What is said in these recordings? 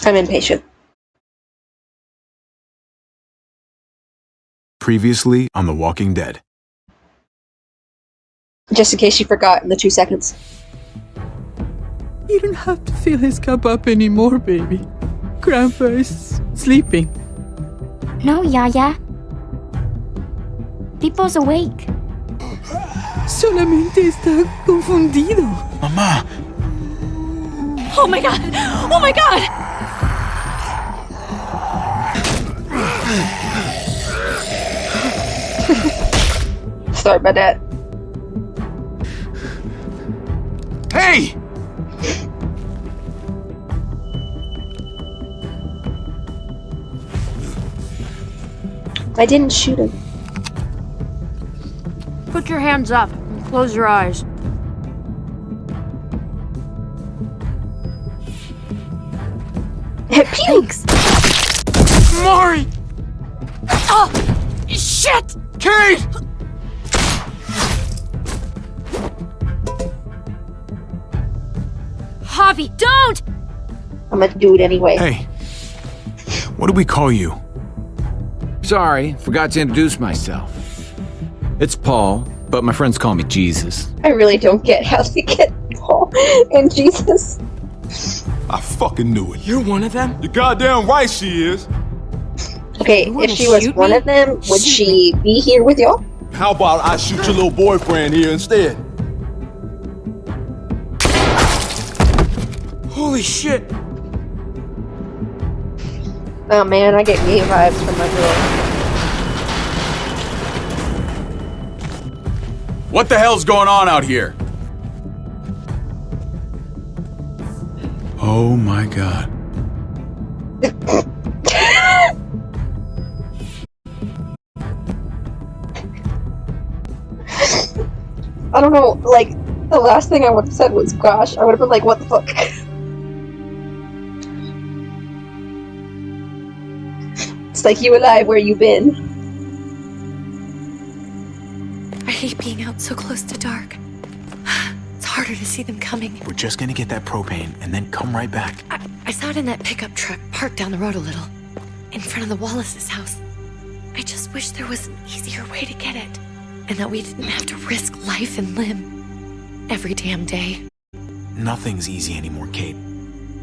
I'm impatient. Previously on The Walking Dead. Just in case you forgot in the 2 seconds. You don't have to fill his cup up anymore, baby. Grandpa is sleeping. No, Yaya. Pipo's awake. Solamente está confundido. Mamá! Oh my god! Oh my god! Sorry about that. Hey! I didn't shoot him. Put your hands up and close your eyes. Thanks. Mari! Oh! Shit! Kate! Javi, don't! I'm gonna do it anyway. Hey. What do we call you? Sorry, forgot to introduce myself. It's Paul, but my friends call me Jesus. I really don't get how they get Paul and Jesus. I fucking knew it. You're one of them? You're goddamn right she is. Okay, You wanna if she was shoot one me? of them, would she be here with y'all? How about I shoot your little boyfriend here instead? Holy shit! Oh man, I get gay vibes from my girl. What the hell's going on out here? Oh my god. I don't know, like, the last thing I would have said was gosh. I would have been like, what the fuck? It's like, you alive, where you been? I hate being out so close to dark. It's harder to see them coming. We're just gonna get that propane and then come right back. I saw it in that pickup truck parked down the road a little, in front of the Wallace's house. I just wish there was an easier way to get it, and that we didn't have to risk life and limb every damn day. Nothing's easy anymore, Kate.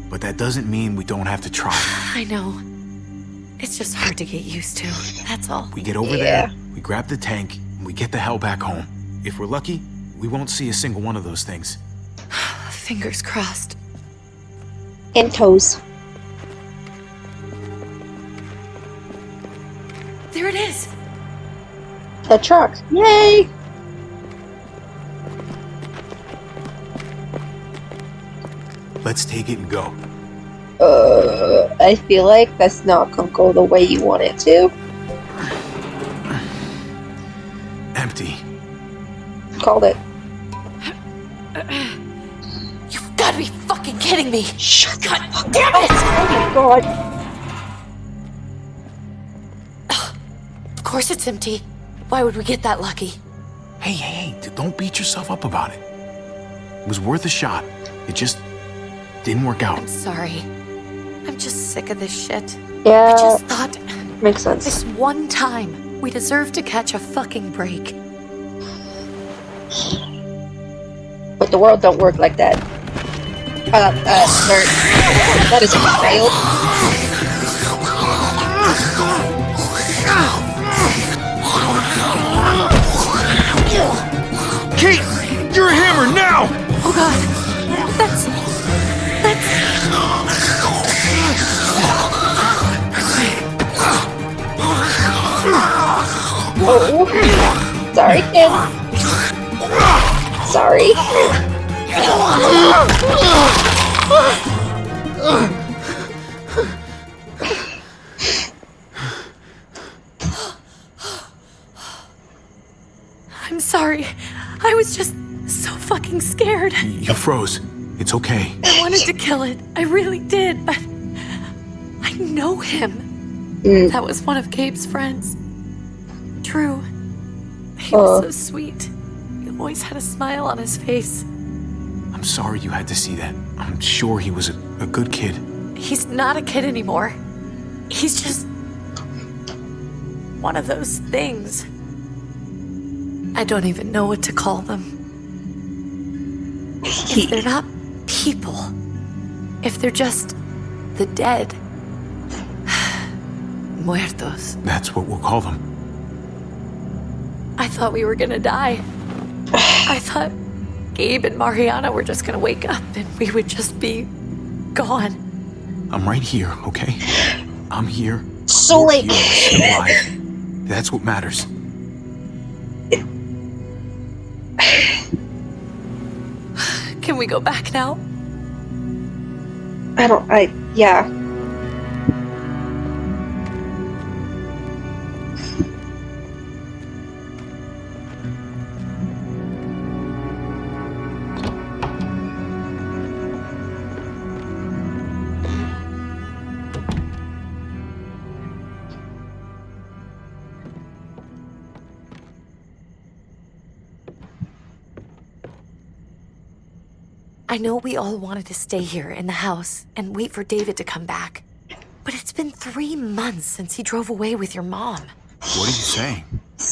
But that doesn't mean we don't have to try. I know. It's just hard to get used to, that's all. We get over there, we grab the tank, and we get the hell back home. If we're lucky, we won't see a single one of those things. Fingers crossed. And toes. There it is! The truck. Yay! Let's take it and go. I feel like that's not gonna go the way you want it to. Empty. Called it. You've gotta be fucking kidding me! Shut God damn it! Oh my god. Of course it's empty. Why would we get that lucky? Hey, don't beat yourself up about it. It was worth a shot. It just didn't work out. I'm sorry. I'm just sick of this shit. Yeah, I just thought makes sense. this one time we deserve to catch a fucking break. But the world don't work like that. Nerd. That is a fail. Kate, you're a hammer now! Oh god. That's... Oh. Sorry, kid. Sorry. I'm sorry. I was just so fucking scared. You froze. It's okay. I wanted to kill it. I really did, but... I know him. That was one of Gabe's friends. Drew. He was so sweet. He always had a smile on his face. I'm sorry you had to see that. I'm sure he was a good kid. He's not a kid anymore. He's just one of those things. I don't even know what to call them. If they're not people, if they're just the dead. Muertos. That's what we'll call them. I thought we were gonna die. I thought Gabe and Mariana were just gonna wake up and we would just be gone. I'm right here, okay? I'm here. So You're late. here, still alive. That's what matters. Can we go back now? Yeah. I know we all wanted to stay here in the house and wait for David to come back. But it's been 3 months since he drove away with your mom. What are you saying?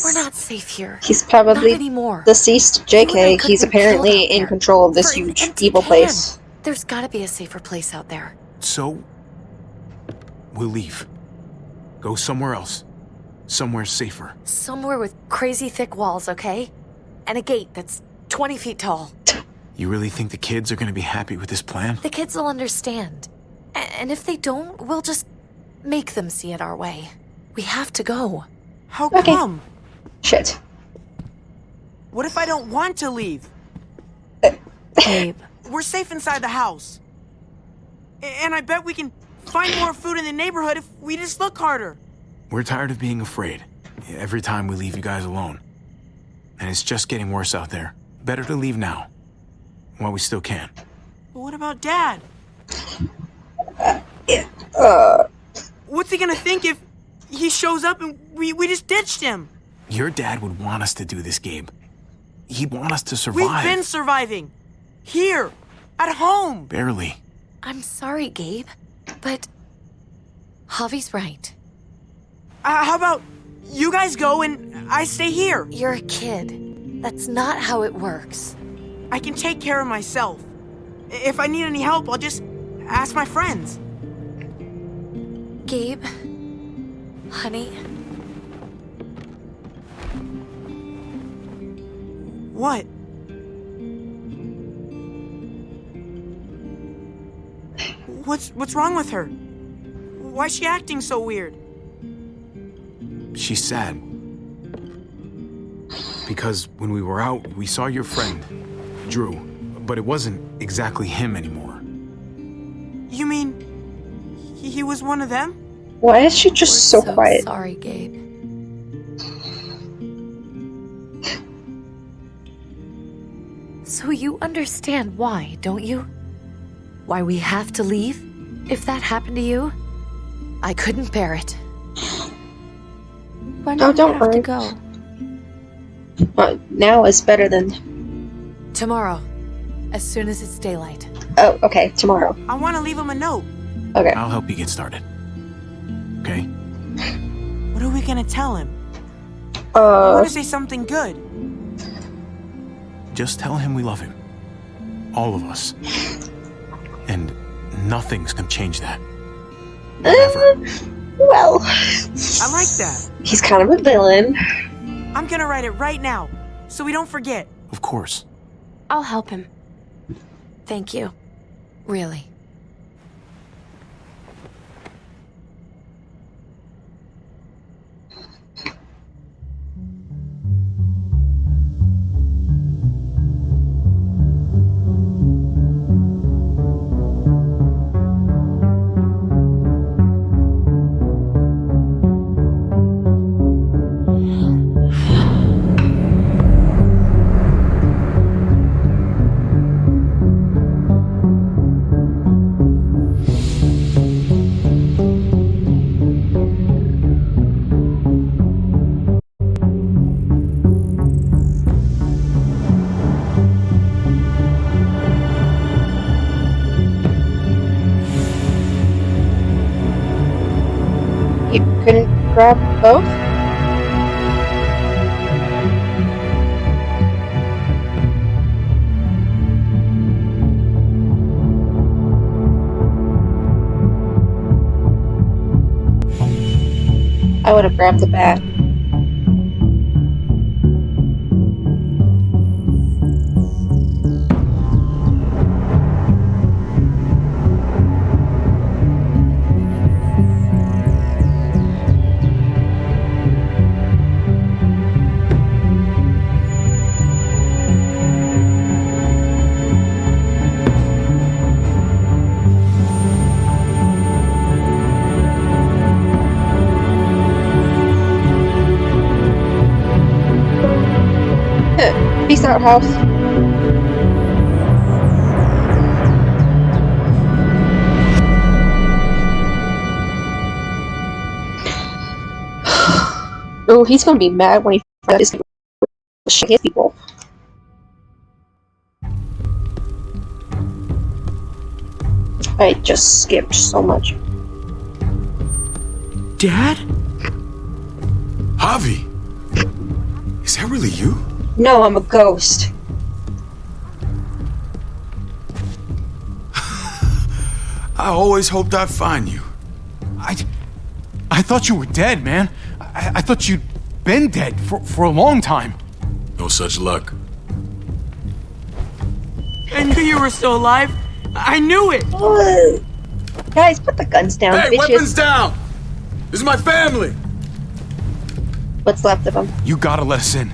We're not safe here. He's Not probably anymore. deceased You and I JK. could He's have been apparently killed out in there control of this for an huge empty evil can. place. There's gotta be a safer place out there. So, we'll leave. Go somewhere else. Somewhere safer. Somewhere with crazy thick walls, okay? And a gate that's 20 feet tall. You really think the kids are gonna be happy with this plan? The kids will understand. And if they don't, we'll just make them see it our way. We have to go. How Okay. come? Shit. What if I don't want to leave? Gabe. We're safe inside the house. And I bet we can find more food in the neighborhood if we just look harder. We're tired of being afraid. Every time we leave you guys alone. And it's just getting worse out there. Better to leave now. While we still can. But what about Dad? What's he gonna think if he shows up and we just ditched him? Your dad would want us to do this, Gabe. He'd want us to survive. We've been surviving. Here. At home. Barely. I'm sorry, Gabe, but Javi's right. How about you guys go and I stay here? You're a kid. That's not how it works. I can take care of myself. If I need any help, I'll just ask my friends. Gabe, honey, What? What's wrong with her? Why's she acting so weird? She's sad. Because when we were out, we saw your friend, Drew. But it wasn't exactly him anymore. You mean he was one of them? Why is she just we're so quiet? Sorry, Gabe. So you understand why, don't you? Why we have to leave? If that happened to you, I couldn't bear it. When Oh, do don't we have worry. to go? Now is better than... Tomorrow, as soon as it's daylight. Oh, okay, tomorrow. I want to leave him a note. Okay. I'll help you get started. Okay? What are we gonna tell him? I want to say something good. Just tell him we love him. All of us. And nothing's gonna change that. Never. Well, I like that. he's kind of a villain. I'm gonna write it right now, so we don't forget. Of course. I'll help him. Thank you. Really. grab both? I would have grabbed the bat. Peace out, house. Oh, he's gonna be mad when he finds out he's gonna hit people. I just skipped so much. Dad? Javi? Is that really you? No, I'm a ghost. I always hoped I'd find you. I thought you were dead, man. I thought you'd been dead for a long time. No such luck. I knew you were still alive. I knew it. Guys, put the guns down. Hey, bitches. weapons down! This is my family! What's left of them? You gotta let us in.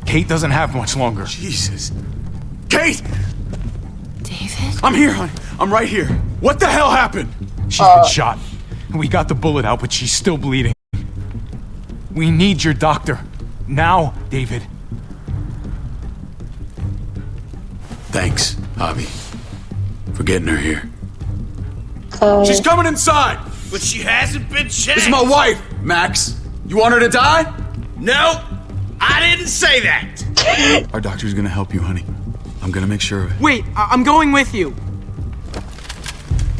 Kate doesn't have much longer. Jesus. Kate! David? I'm here, honey. I'm right here. What the hell happened? She's been shot. We got the bullet out, but she's still bleeding. We need your doctor. Now, David. Thanks, Javi, for getting her here. Uh, She's coming inside! But she hasn't been checked. This is my wife, Max. You want her to die? No, I didn't say that. Our doctor's gonna help you, honey. I'm gonna make sure of it. Wait, I'm going with you.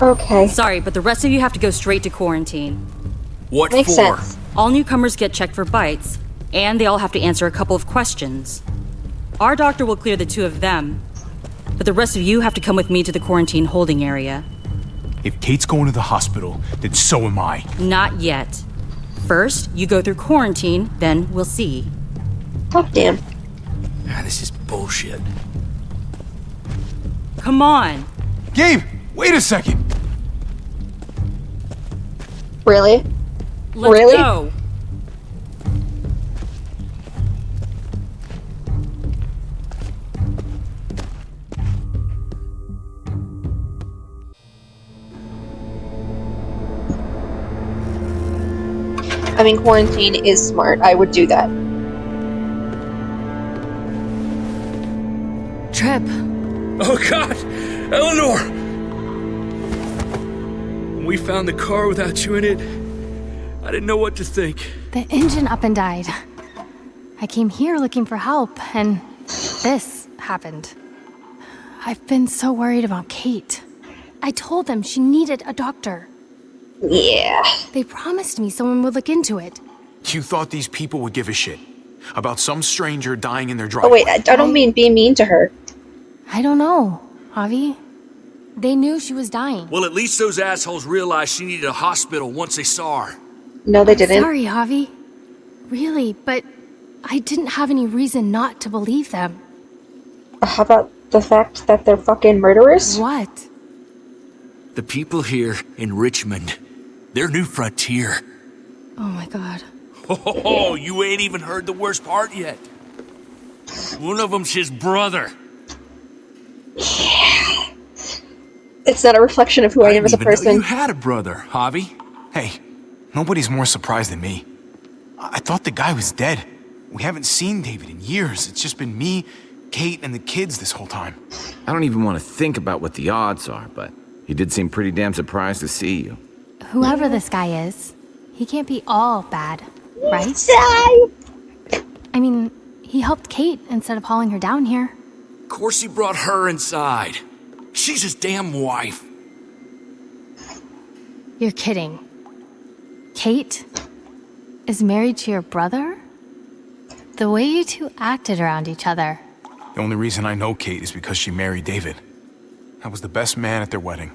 Okay. Sorry, but the rest of you have to go straight to quarantine. What Makes for? sense. All newcomers get checked for bites, and they all have to answer a couple of questions. Our doctor will clear the two of them, but the rest of you have to come with me to the quarantine holding area. If Kate's going to the hospital, then so am I. Not yet. First, you go through quarantine, then we'll see. Oh, damn. Ah, this is bullshit. Come on. Gabe, wait a second. Really? Let's Really? go. I mean, quarantine is smart. I would do that. Trip. Oh God, Eleanor! When we found the car without you in it, I didn't know what to think. The engine up and died. I came here looking for help, and this happened. I've been so worried about Kate. I told them she needed a doctor. Yeah. They promised me someone would look into it. You thought these people would give a shit about some stranger dying in their Oh, driveway. wait, I don't mean be mean to her. I don't know, Javi. They knew she was dying. Well, at least those assholes realized she needed a hospital once they saw her. No, they didn't. Sorry, Javi. Really, but I didn't have any reason not to believe them. How about the fact that they're fucking murderers? What? The people here in Richmond, their new frontier. Oh my god. Oh, you ain't even heard the worst part yet. One of them's his brother. It's not a reflection of who I am as a didn't even know person. you had a brother, Javi. Hey, nobody's more surprised than me. I thought the guy was dead. We haven't seen David in years. It's just been me, Kate, and the kids this whole time. I don't even want to think about what the odds are, but he did seem pretty damn surprised to see you. Whoever this guy is, he can't be all bad, right? I mean, he helped Kate instead of hauling her down here. Of course he brought her inside. She's his damn wife. You're kidding. Kate? is married to your brother? The way you two acted around each other. The only reason I know Kate is because she married David. I was the best man at their wedding.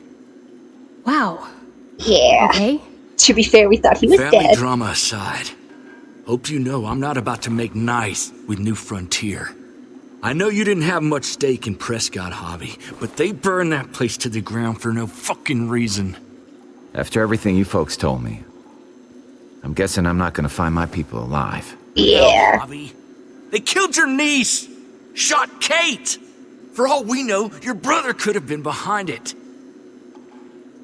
Wow. Yeah. Okay. To be fair, we thought he was Family dead. drama aside, hope you know I'm not about to make nice with New Frontier. I know you didn't have much stake in Prescott, Javi, but they burned that place to the ground for no fucking reason. After everything you folks told me, I'm guessing I'm not gonna find my people alive. Yeah. Hell, Javi. They killed your niece! Shot Kate! For all we know, your brother could have been behind it.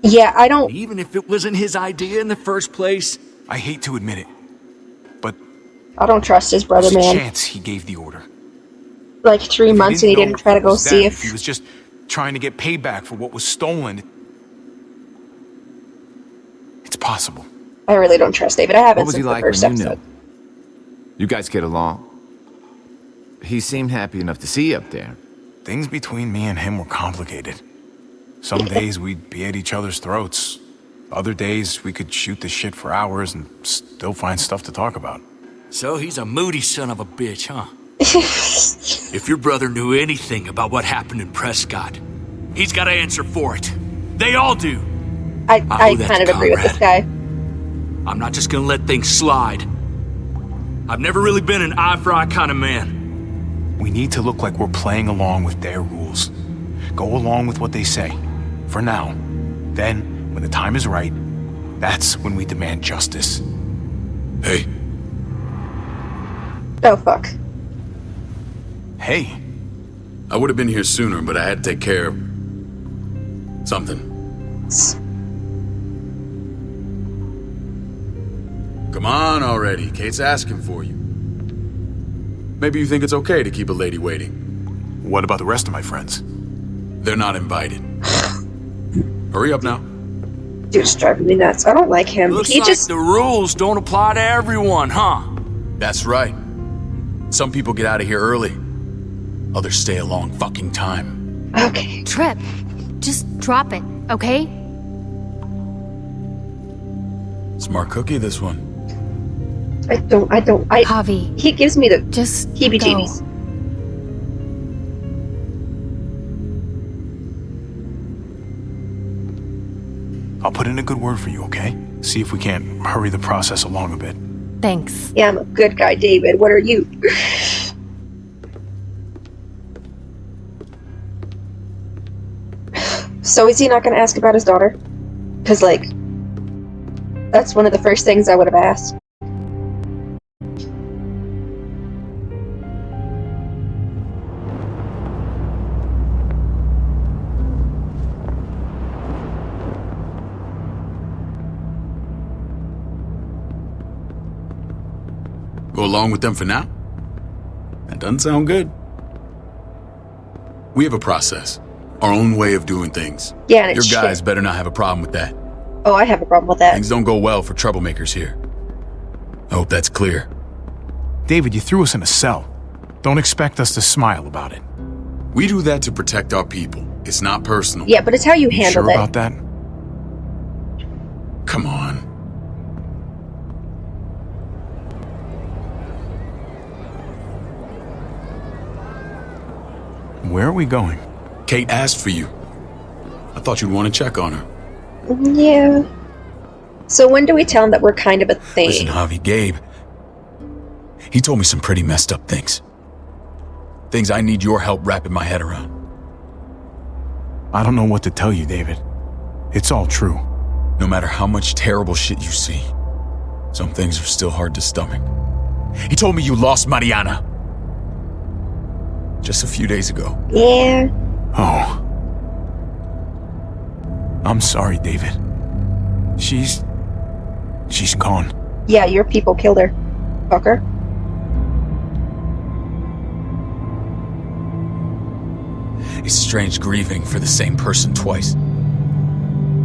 Yeah, I don't... Even if it wasn't his idea in the first place. I hate to admit it, but I don't trust his brother, there's a man. chance he gave the order. Like 3 months and he didn't try to go see if... He was just trying to get payback for what was stolen. It's possible. I really don't trust David. I haven't What was he since the like when first you episode. knew? You guys get along? He seemed happy enough to see you up there. Things between me and him were complicated. Some days we'd be at each other's throats. Other days we could shoot the shit for hours and still find stuff to talk about. So he's a moody son of a bitch, huh? If your brother knew anything about what happened in Prescott, he's got to answer for it. They all do. I kind of agree with this guy. I'm not just gonna let things slide. I've never really been an eye-for-eye kind of man. We need to look like we're playing along with their rules. Go along with what they say. For now. Then, when the time is right, that's when we demand justice. Hey. Oh, fuck. Hey. I would have been here sooner, but I had to take care of... something. Come on already. Kate's asking for you. Maybe you think it's okay to keep a lady waiting. What about the rest of my friends? They're not invited. Hurry up now. Dude's driving me nuts. I don't like him. Looks He like just... the rules don't apply to everyone, huh? That's right. Some people get out of here early. Others stay a long fucking time. Okay. Trip. Just drop it, okay? Smart cookie, this one. Javi. He gives me the Just heebie-jeebies. I'll put in a good word for you, okay? See if we can't hurry the process along a bit. Thanks. Yeah, I'm a good guy, David. What are you? So is he not going to ask about his daughter? Because, like, that's one of the first things I would have asked. Go along with them for now? That doesn't sound good. We have a process. Our own way of doing things. Yeah, and Your it's guys shit. better not have a problem with that. Oh, I have a problem with that. Things don't go well for troublemakers here. I hope that's clear. David, you threw us in a cell. Don't expect us to smile about it. We do that to protect our people. It's not personal. Yeah, but it's how you You handled sure it. about that? Come on. Where are we going? Kate asked for you. I thought you'd want to check on her. Yeah. So when do we tell him that we're kind of a thing? Listen, Javi, Gabe. He told me some pretty messed up things. Things I need your help wrapping my head around. I don't know what to tell you, David. It's all true. No matter how much terrible shit you see, some things are still hard to stomach. He told me you lost Mariana. Just a few days ago. Yeah. Oh. I'm sorry, David. She's gone. Yeah, your people killed her. Fucker. It's strange grieving for the same person twice.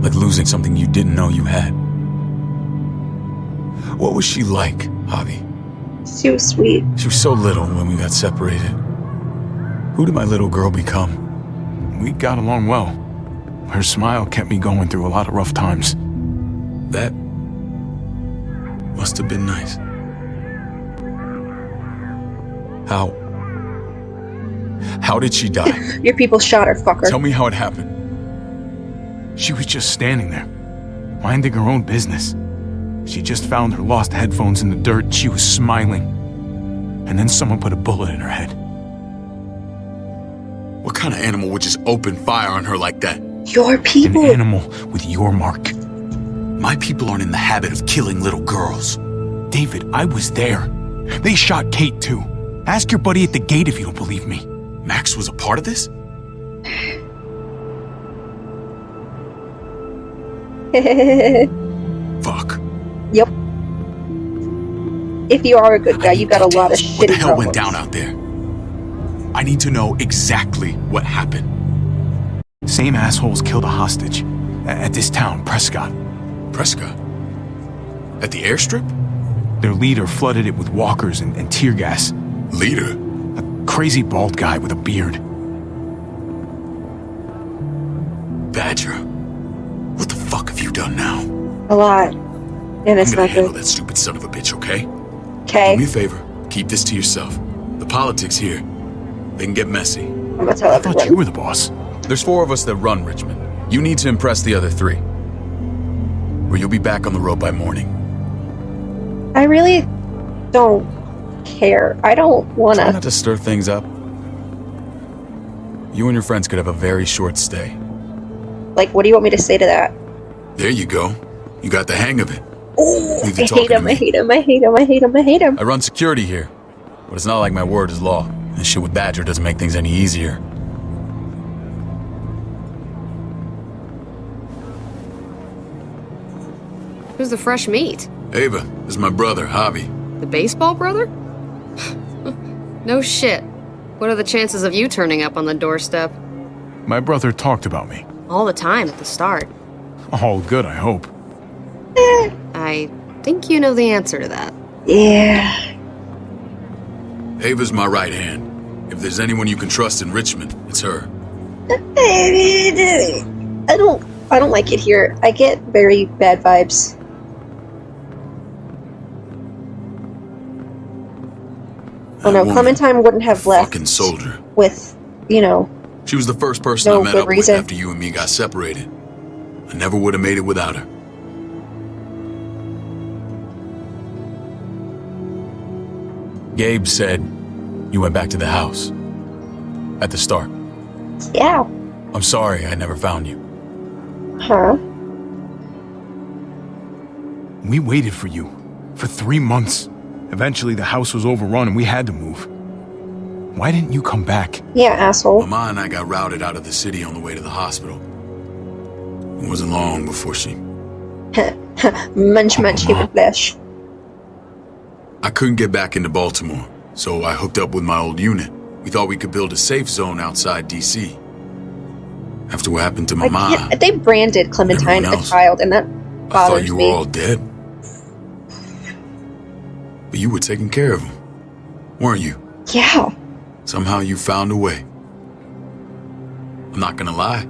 Like losing something you didn't know you had. What was she like, Javi? She was sweet. She was so little when we got separated. Who did my little girl become? We got along well. Her smile kept me going through a lot of rough times. That must have been nice. How? How did she die? Your people shot her, fucker. Tell me how it happened. She was just standing there, minding her own business. She just found her lost headphones in the dirt. She was smiling. And then someone put a bullet in her head. What kind of animal would just open fire on her like that? Your people. An animal with your mark. My people aren't in the habit of killing little girls. David, I was there. They shot Kate too. Ask your buddy at the gate if you don't believe me. Max was a part of this? Fuck. Yep. If you are a good guy, you got a lot of shitty What the hell problems. went down out there? I need to know exactly what happened. Same assholes killed a hostage at this town, Prescott. Prescott? At the airstrip? Their leader flooded it with walkers and tear gas. Leader? A crazy bald guy with a beard. Badger, what the fuck have you done now? A lot. And it's I'm gonna not handle good. that stupid son of a bitch, okay? Okay. Do me a favor, keep this to yourself. The politics here, they can get messy. I'm gonna tell I thought everyone. you were the boss. There's 4 of us that run Richmond. You need to impress the other 3. Or you'll be back on the road by morning. I really don't care. I don't Try wanna. not to stir things up. You and your friends could have a very short stay. Like, what do you want me to say to that? There you go. You got the hang of it. Oh, Leave the I talking hate to him, me. I hate him, I hate him, I hate him, I hate him. I run security here, but it's not like my word is law. This shit with Badger doesn't make things any easier. Who's the fresh meat? Ava, this is my brother, Javi. The baseball brother? No shit. What are the chances of you turning up on the doorstep? My brother talked about me. All the time at the start. All good, I hope. I think you know the answer to that. Yeah. Ava's my right hand. If there's anyone you can trust in Richmond, it's her. I don't like it here. I get very bad vibes. Oh no, woman, Clementine wouldn't have left Fucking soldier. with, you know, She was the first person No I met good up reason. with after you and me got separated. I never would have made it without her. Gabe said you went back to the house. At the start. yeah. I'm sorry I never found you. Huh? We waited for you for 3 months. Eventually, the house was overrun and we had to move. Why didn't you come back? Yeah, asshole. Mama and I got routed out of the city on the way to the hospital. It wasn't long before she... Munch, human flesh. I couldn't get back into Baltimore, so I hooked up with my old unit. We thought we could build a safe zone outside D.C. After what happened to I Mama, can't, they branded Clementine a Everyone else. child, and that I thought bothers you were me. all dead. But you were taking care of them, weren't you? Yeah. Somehow you found a way. I'm not gonna lie.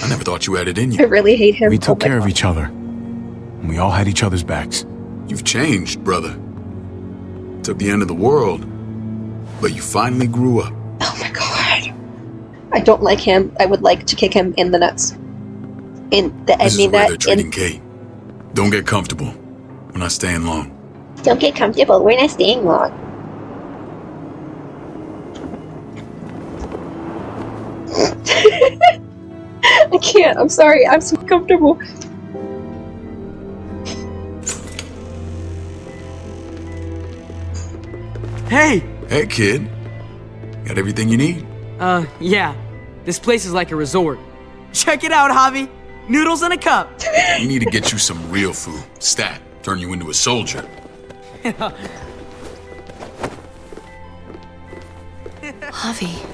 I never thought you had it in I you. really hate him. We took Oh my care of God. each other. And we all had each other's backs. You've changed, brother. Took the end of the world, but you finally grew up. Oh my God. I don't like him. I would like to kick him in the nuts. This is where they're treating Kate. Don't get comfortable. We're not staying long. Don't get comfortable. We're not staying long. I can't. I'm sorry. I'm so comfortable. Hey! Hey, kid. Got everything you need? Yeah. This place is like a resort. Check it out, Javi. Noodles in a cup. We need to get you some real food. Stat. Turn you into a soldier. Javi,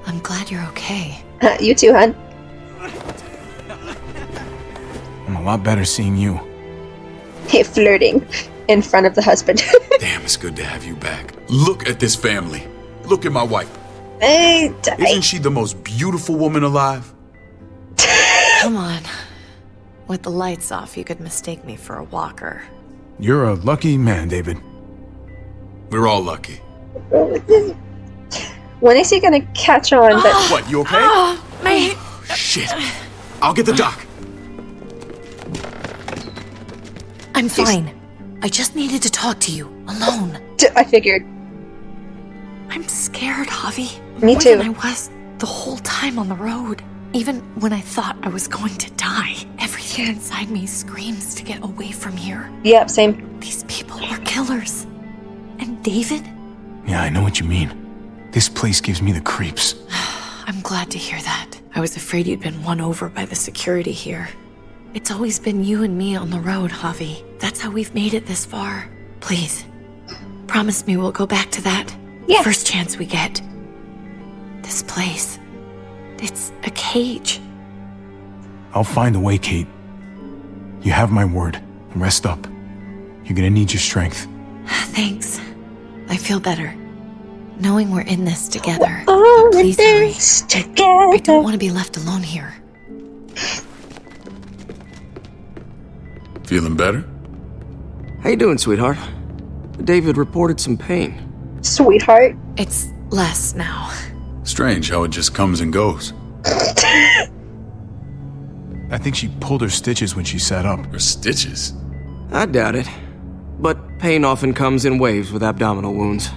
I'm glad you're okay. You too, hun. I'm a lot better seeing you. Hey, flirting in front of the husband. Damn, it's good to have you back. Look at this family. Look at my wife. Hey, Isn't she the most beautiful woman alive? Come on. With the lights off, you could mistake me for a walker. You're a lucky man, David. We're all lucky. When is he gonna catch on that? What, you okay? Mate. Shit. I'll get the doc. I'm fine. I just needed to talk to you, alone. I figured. I'm scared, Javi. Me More too. than I was the whole time on the road. Even when I thought I was going to die, everything inside me screams to get away from here. Yep, same. These people are killers. And David? Yeah, I know what you mean. This place gives me the creeps. I'm glad to hear that. I was afraid you'd been won over by the security here. It's always been you and me on the road, Javi. That's how we've made it this far. Please, promise me we'll go back to that. Yeah. First chance we get. This place. It's a cage. I'll find a way, Kate. You have my word. Rest up. You're gonna need your strength. Thanks. I feel better. Knowing we're in this together. All Please in hurry. this together. I don't want to be left alone here. Feeling better? How you doing, sweetheart? David reported some pain. Sweetheart. It's less now. Strange how it just comes and goes. I think she pulled her stitches when she sat up. Her stitches? I doubt it. But pain often comes in waves with abdominal wounds.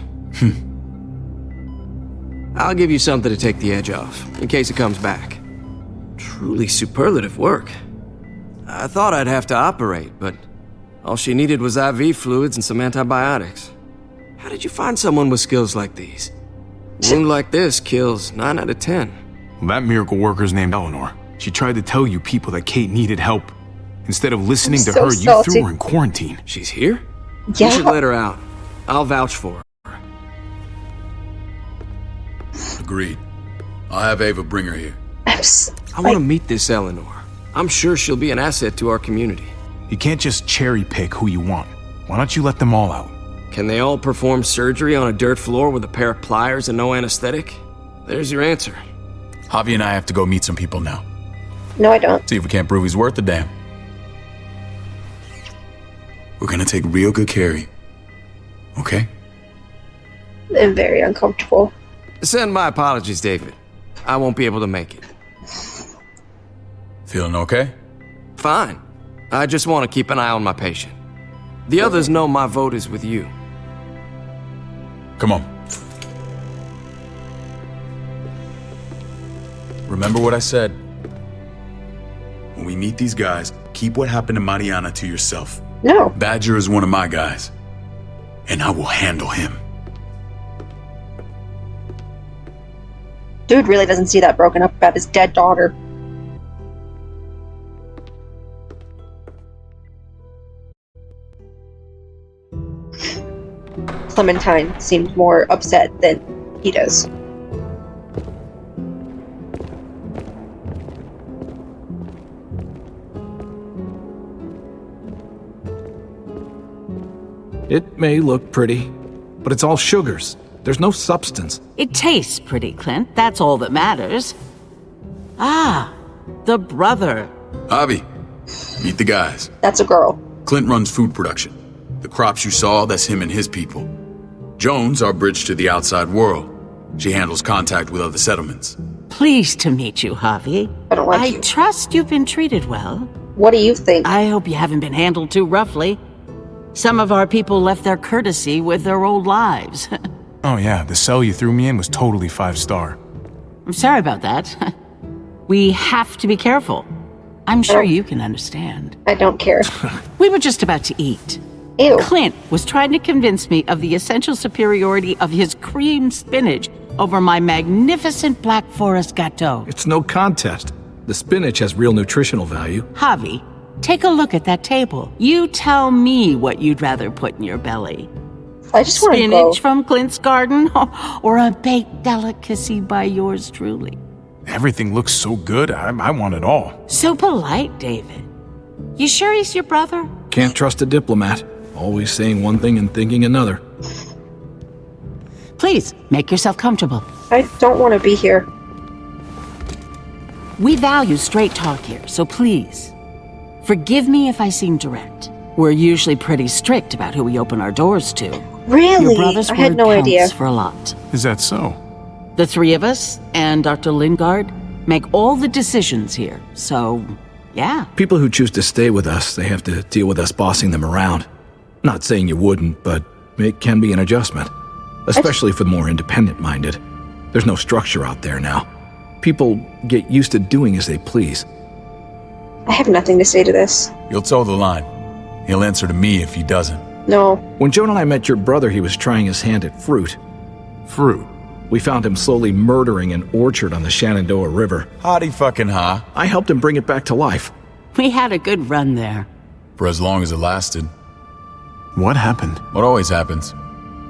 I'll give you something to take the edge off, in case it comes back. Truly superlative work. I thought I'd have to operate, but all she needed was IV fluids and some antibiotics. How did you find someone with skills like these? A wound like this kills 9 out of 10. Well, that miracle worker's named Eleanor. She tried to tell you people that Kate needed help. Instead of listening to her, you threw her in quarantine. She's here? Yeah. You should let her out. I'll vouch for her. Agreed. I'll have Ava bring her here. I want to meet this Eleanor. I'm sure she'll be an asset to our community. You can't just cherry pick who you want. Why don't you let them all out? Can they all perform surgery on a dirt floor with a pair of pliers and no anesthetic? There's your answer. Javi and I have to go meet some people now. No, I don't. See if we can't prove he's worth a damn. We're gonna take real good care of you. Okay? I'm very uncomfortable. Send my apologies, David. I won't be able to make it. Feeling okay? Fine. I just want to keep an eye on my patient. The others know my vote is with you. Come on. Remember what I said. When we meet these guys, keep what happened to Mariana to yourself. No. Badger is one of my guys. And I will handle him. Dude really doesn't see that broken up about his dead daughter. Clementine seems more upset than he does. It may look pretty, but it's all sugars. There's no substance. It tastes pretty, Clint. That's all that matters. Ah, the brother. Javi, meet the guys. That's a girl. Clint runs food production. The crops you saw, that's him and his people. Jones, our bridge to the outside world. She handles contact with other settlements. Pleased to meet you, Javi. I don't like I you. trust you've been treated well. What do you think? I hope you haven't been handled too roughly. Some of our people left their courtesy with their old lives. Oh yeah, the cell you threw me in was totally 5-star. I'm sorry about that. We have to be careful. I'm sure you can understand. I don't care. We were just about to eat. Ew. Clint was trying to convince me of the essential superiority of his cream spinach over my magnificent Black Forest gâteau. It's no contest. The spinach has real nutritional value. Javi, take a look at that table. You tell me what you'd rather put in your belly. I just want to go. Spinach from Clint's garden or a baked delicacy by yours truly. Everything looks so good, I want it all. So polite, David. You sure he's your brother? Can't trust a diplomat. Always saying one thing and thinking another. Please, make yourself comfortable. I don't want to be here. We value straight talk here, so please, forgive me if I seem direct. We're usually pretty strict about who we open our doors to. Really? Your brother's I had word no counts idea. for a lot. Is that so? The three of us and Dr. Lingard make all the decisions here, so yeah. People who choose to stay with us, they have to deal with us bossing them around. Not saying you wouldn't, but it can be an adjustment. Especially for the more independent-minded. There's no structure out there now. People get used to doing as they please. I have nothing to say to this. You'll toe the line. He'll answer to me if he doesn't. No. When Joan and I met your brother, he was trying his hand at fruit. Fruit? We found him slowly murdering an orchard on the Shenandoah River. Hotty fucking ha. I helped him bring it back to life. We had a good run there. For as long as it lasted. What happened? What always happens.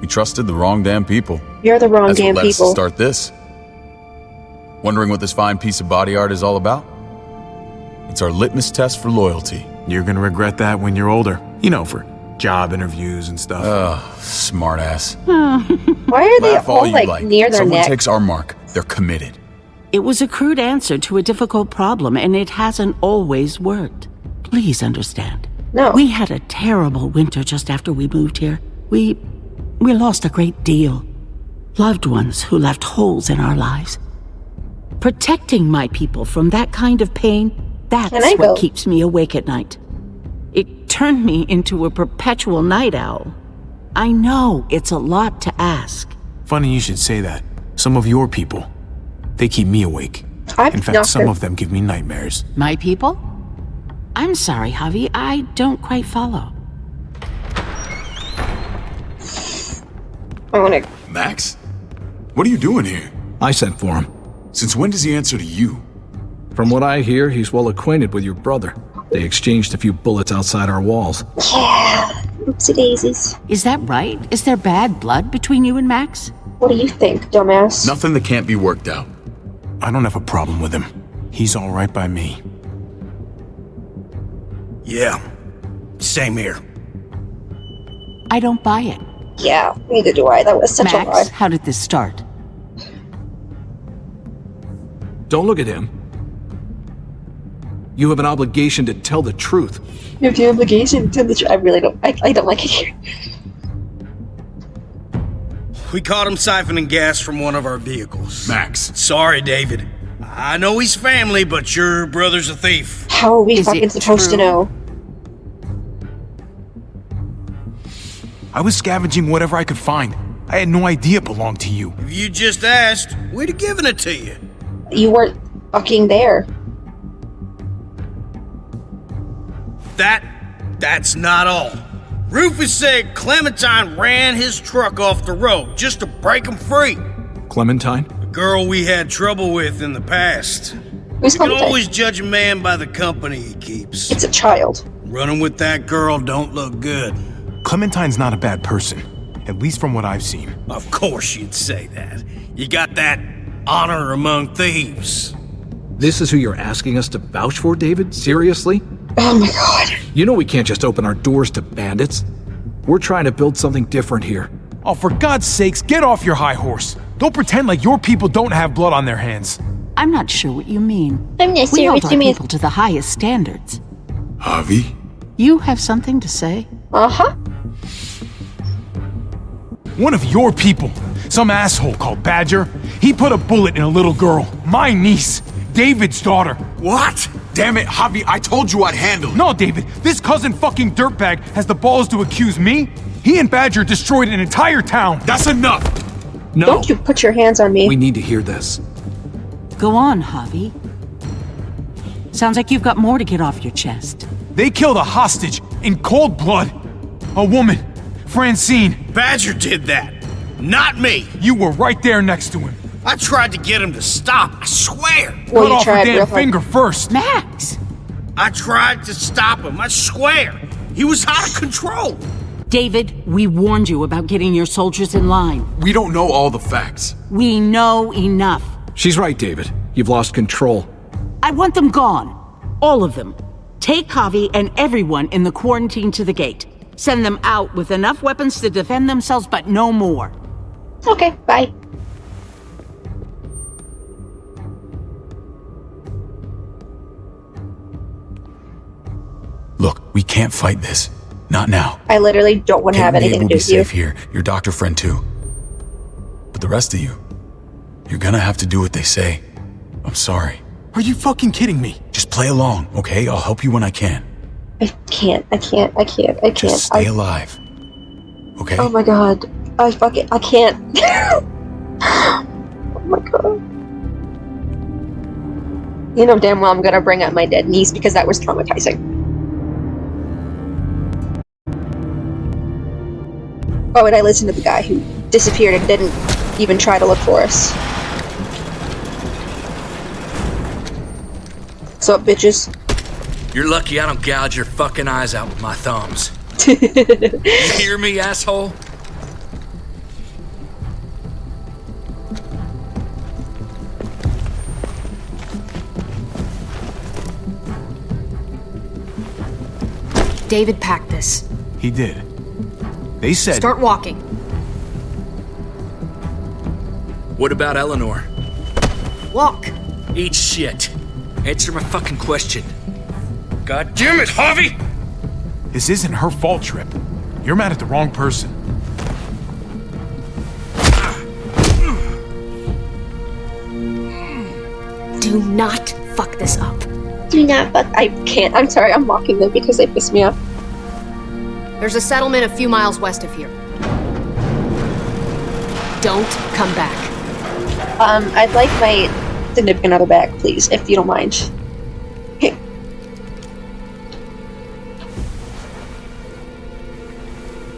We trusted the wrong damn people. You're the wrong That's damn what led us to people. start this. Wondering what this fine piece of body art is all about? It's our litmus test for loyalty. You're gonna regret that when you're older. You know, for job interviews and stuff. Ugh, smartass. Why are they Laugh all you like near their Someone neck? takes our mark. They're committed. It was a crude answer to a difficult problem, and it hasn't always worked. Please understand. No. We had a terrible winter just after we moved here. We lost a great deal. Loved ones who left holes in our lives. Protecting my people from that kind of pain, that's Can I what go? keeps me awake at night. It turned me into a perpetual night owl. I know it's a lot to ask. Funny you should say that. Some of your people, they keep me awake. In fact, some of them give me nightmares. My people? I'm sorry, Javi, I don't quite follow. I wanna... Max? What are you doing here? I sent for him. Since when does he answer to you? From what I hear, he's well acquainted with your brother. They exchanged a few bullets outside our walls. Yeah. Oopsie daisies. Is that right? Is there bad blood between you and Max? What do you think, dumbass? Nothing that can't be worked out. I don't have a problem with him. He's all right by me. Yeah. Same here. I don't buy it. Yeah, neither do I. That was such a lie. Max, how did this start? Don't look at him. You have an obligation to tell the truth. You have the obligation to tell the truth. I really don't. I don't like it here. We caught him siphoning gas from one of our vehicles. Max. Sorry, David. I know he's family, but your brother's a thief. How are we Is fucking it supposed to true? know? I was scavenging whatever I could find. I had no idea it belonged to you. If you just asked, we'd have given it to you. You weren't fucking there. That's not all. Rufus said Clementine ran his truck off the road just to break him free. Clementine? A girl we had trouble with in the past. Who's You can Clementine? always judge a man by the company he keeps. It's a child. Running with that girl don't look good. Clementine's not a bad person, at least from what I've seen. Of course you'd say that. You got that honor among thieves. This is who you're asking us to vouch for, David? Seriously? Oh my god. You know we can't just open our doors to bandits. We're trying to build something different here. Oh, for God's sakes, get off your high horse. Don't pretend like your people don't have blood on their hands. I'm not sure what you mean. I'm not We sure held what our you mean. people to the highest standards. Javi? You have something to say? Uh-huh. One of your people, some asshole called Badger, he put a bullet in a little girl, my niece, David's daughter. What? Damn it, Javi, I told you I'd handle it. No, David, this cousin fucking dirtbag has the balls to accuse me? He and Badger destroyed an entire town. That's enough! No. Don't you put your hands on me. We need to hear this. Go on, Javi. Sounds like you've got more to get off your chest. They killed a hostage in cold blood. A woman, Francine. Badger did that. Not me. You were right there next to him. I tried to get him to stop, I swear. Well, Cut you off her tried real damn hard. finger first. Max! I tried to stop him, I swear. He was out of control. David, we warned you about getting your soldiers in line. We don't know all the facts. We know enough. She's right, David. You've lost control. I want them gone. All of them. Take Javi and everyone in the quarantine to the gate. Send them out with enough weapons to defend themselves, but no more. Okay, bye. Look, we can't fight this. Not now. I literally don't want to Kate have and Gabe anything will to do be with you. safe here. Your doctor friend too. But the rest of you, you're gonna have to do what they say. I'm sorry. Are you fucking kidding me? Just play along, okay? I'll help you when I can. I can't. Just stay alive. Okay? Oh my god. I can't. Oh my god. You know damn well I'm gonna bring up my dead niece because that was traumatizing. Oh, and I listened to the guy who disappeared and didn't even try to look for us. What's up, bitches? You're lucky I don't gouge your fucking eyes out with my thumbs. You hear me, asshole? David packed this. He did. They said... Start walking. What about Eleanor? Walk. Eat shit. Answer my fucking question. God damn it, Javi! This isn't her fault, Trip. You're mad at the wrong person. Do not fuck this up. Do not fuck. I can't. I'm sorry. I'm walking them because they piss me off. There's a settlement a few miles west of here. Don't come back. I'd like my significant other back, please, if you don't mind. Okay.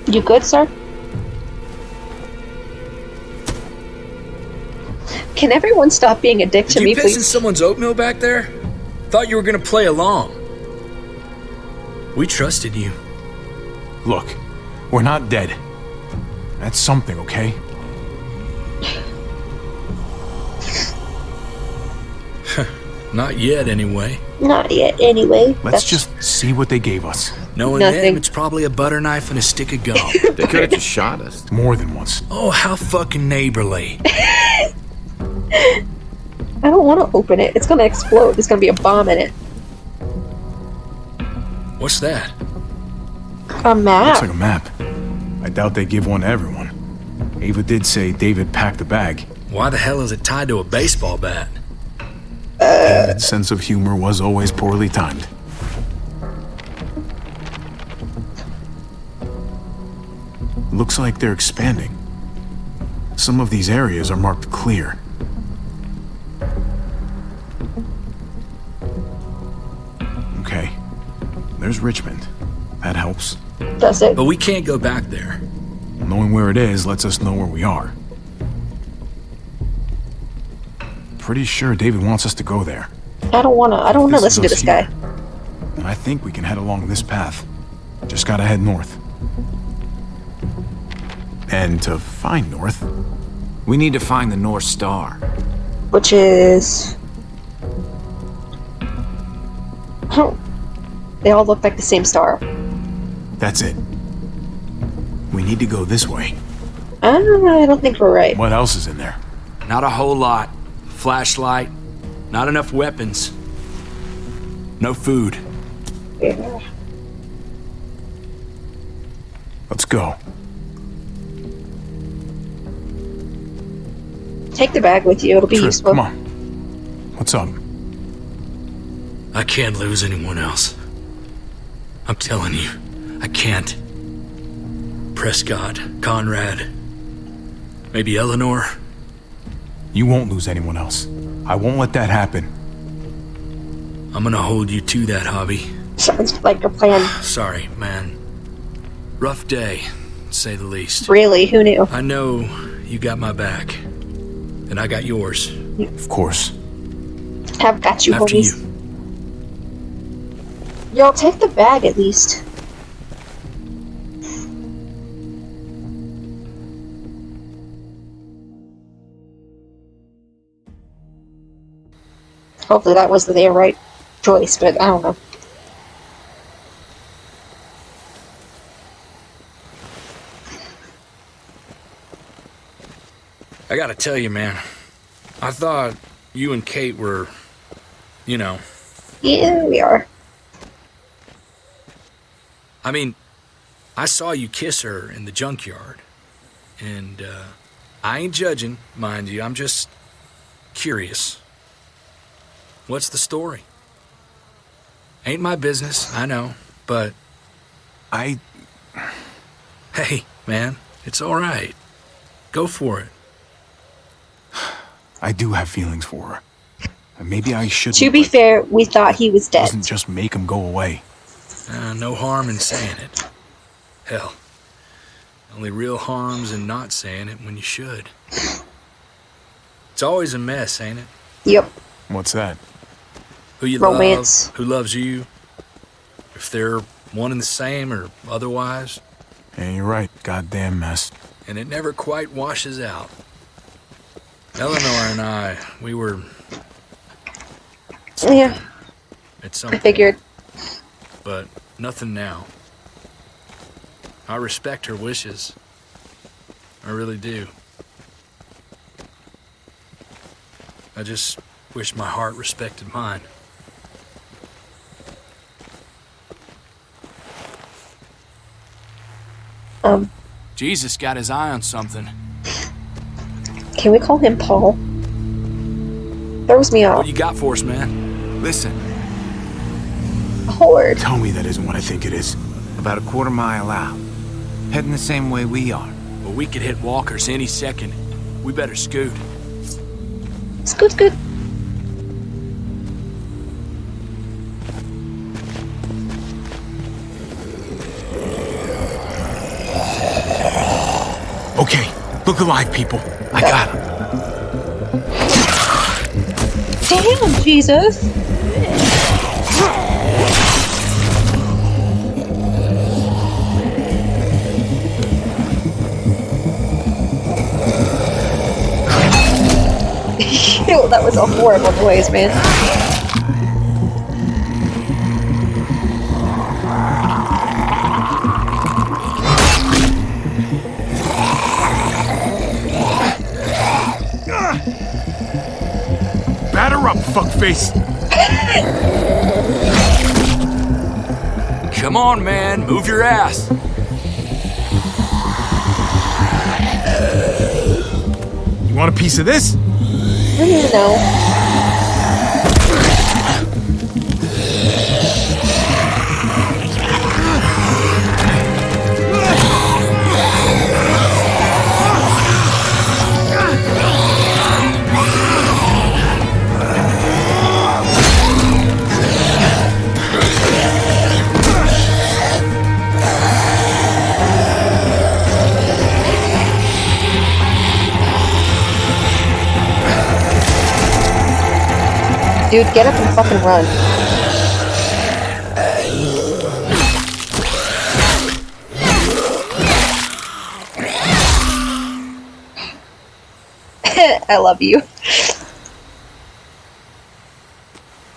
You good, sir? Can everyone stop being a dick to me, You pissing please? someone's oatmeal back there? Thought you were gonna play along. We trusted you. Look, we're not dead. That's something, okay? Not yet, anyway. Not yet, anyway. Let's just see what they gave us. Knowing them, it's probably a butter knife and a stick of gum. They could have just shot us. More than once. Oh, how fucking neighborly. I don't want to open it. It's gonna explode. There's gonna be a bomb in it. What's that? A map. Looks like a map. I doubt they give one to everyone. Ava did say David packed the bag. Why the hell is it tied to a baseball bat? David's sense of humor was always poorly timed. Looks like they're expanding. Some of these areas are marked clear. Okay. There's Richmond. That helps. Does it? But we can't go back there. Knowing where it is lets us know where we are. Pretty sure David wants us to go there. I don't wanna listen to is this us guy. here. And I think we can head along this path. Just gotta head north. And to find north, We need to find the North Star. Which is... Oh. They all look like the same star. that's it. We need to go this way. I don't think we're right. What else is in there? Not a whole lot. Flashlight. Not enough weapons. No food. Yeah. Let's go. Take the bag with you. It'll be Trip, useful. come on. What's up? I can't lose anyone else. I'm telling you, I can't. Prescott, Conrad, maybe Eleanor. You won't lose anyone else. I won't let that happen. I'm gonna hold you to that, Javi. Sounds like a plan. Sorry, man. Rough day, to say the least. Really? Who knew? I know you got my back, and I got yours. Of course. Have got you, After homies. you. Y'all take the bag at least. Hopefully that was the right choice, but I don't know. I gotta tell you, man. I thought you and Kate were, you know. Yeah, we are. I mean, I saw you kiss her in the junkyard. And, I ain't judging, mind you. I'm just curious. What's the story? Ain't my business, I know, but... Hey, man, it's all right. Go for it. I do have feelings for her. And maybe I shouldn't. To be fair, we thought he was dead. Doesn't just make him go away. No harm in saying it. Hell, only real harm's in not saying it when you should. It's always a mess, ain't it? Yep. What's that? Who you Romance. love, who loves you, if they're one and the same or otherwise. Yeah, you're right. Goddamn mess. And it never quite washes out. Eleanor and I, we were... Yeah. At some I figured. But nothing now. I respect her wishes. I really do. I just wish my heart respected mine. Jesus got his eye on something. Can we call him Paul? Throws me off. What you got for us, man? Listen. A horde. Tell me that isn't what I think it is. About a quarter mile out. Heading the same way we are. Well, we could hit walkers any second. We better scoot. Scoot, scoot. Okay, look alive, people. I got him. Damn, Jesus. Ew, that was a horrible noise, man. Batter up, fuckface. Come on, man. Move your ass. You want a piece of this? No. Dude, get up and fucking run. I love you.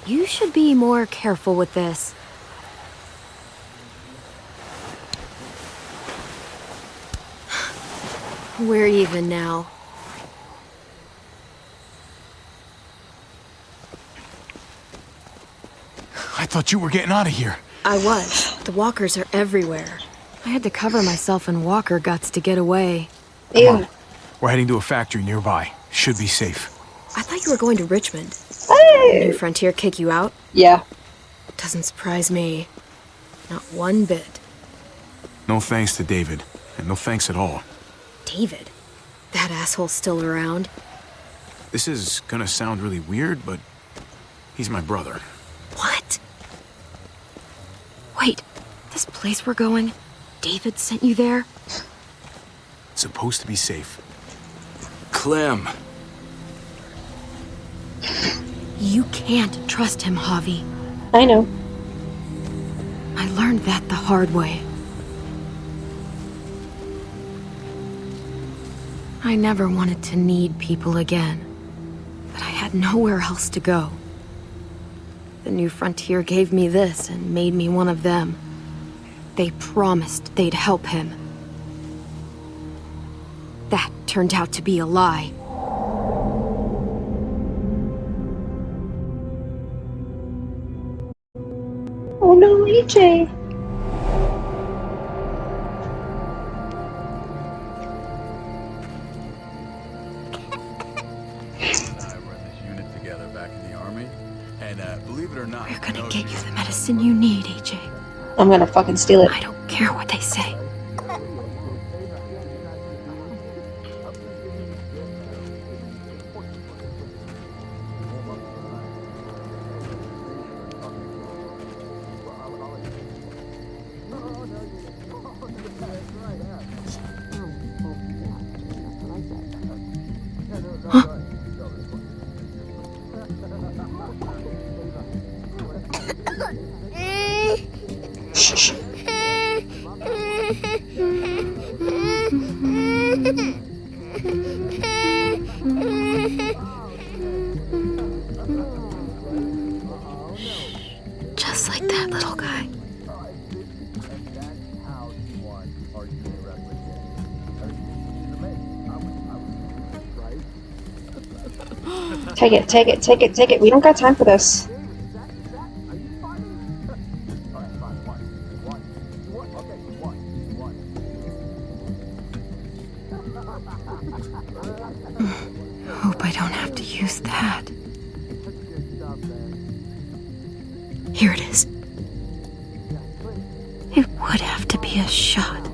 You should be more careful with this. We're even now. I thought you were getting out of here. I was. The walkers are everywhere. I had to cover myself in walker guts to get away. Come on. We're heading to a factory nearby. Should be safe. I thought you were going to Richmond. Hey. New Frontier kick you out? Yeah. Doesn't surprise me. Not one bit. No thanks to David. And no thanks at all. David? That asshole's still around? This is gonna sound really weird, but he's my brother. What? Wait, this place we're going, David sent you there? It's supposed to be safe. Clem. You can't trust him, Javi. I know. I learned that the hard way. I never wanted to need people again, but I had nowhere else to go. The New Frontier gave me this and made me one of them. They promised they'd help him. That turned out to be a lie. Oh no, EJ. believe it or not. We're gonna get you the medicine you need, AJ. I'm gonna fucking steal it. I don't care what they say. Just like that little guy. Take it, take it, take it, take it. We don't got time for this. Hope I don't have to use that. Here it is. It would have to be a shot.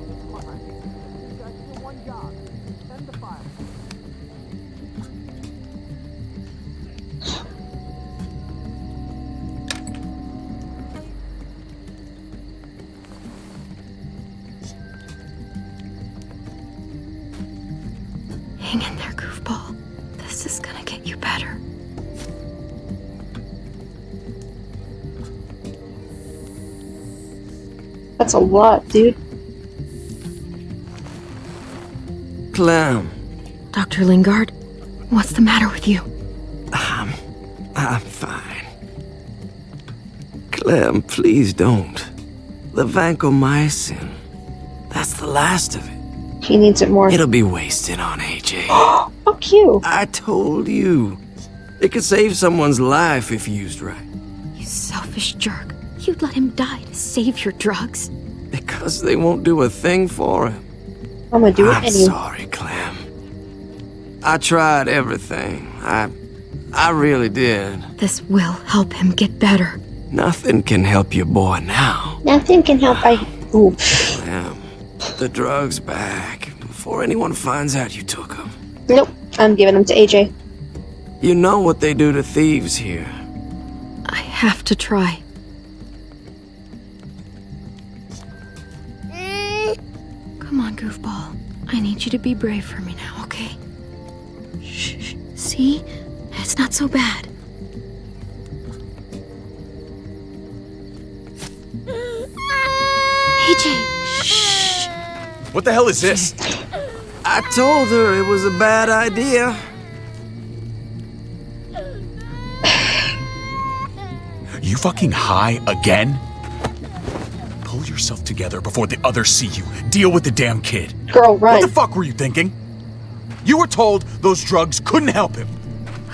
Hang in there, goofball. This is gonna get you better. That's a lot, dude. Clem. Dr. Lingard, what's the matter with you? I'm fine. Clem, please don't. The vancomycin. That's the last of it. He needs it more. It'll be wasted on AJ. Fuck you. I told you. It could save someone's life if used right. You selfish jerk. You'd let him die to save your drugs. Because they won't do a thing for him. I'm gonna do it I'm anyway. sorry, Clem. I tried everything. I really did. This will help him get better. Nothing can help your boy now. Nothing can help Ooh. Clem, put the drugs back before anyone finds out you took them. Nope. I'm giving them to AJ. You know what they do to thieves here. I have to try. Come on, goofball. I need you to be brave for me now, okay? Shh. See? It's not so bad. AJ, shh. What the hell is this? I told her it was a bad idea. You fucking high again? Pull yourself together before the others see you. Deal with the damn kid. Girl, run. What the fuck were you thinking? You were told those drugs couldn't help him.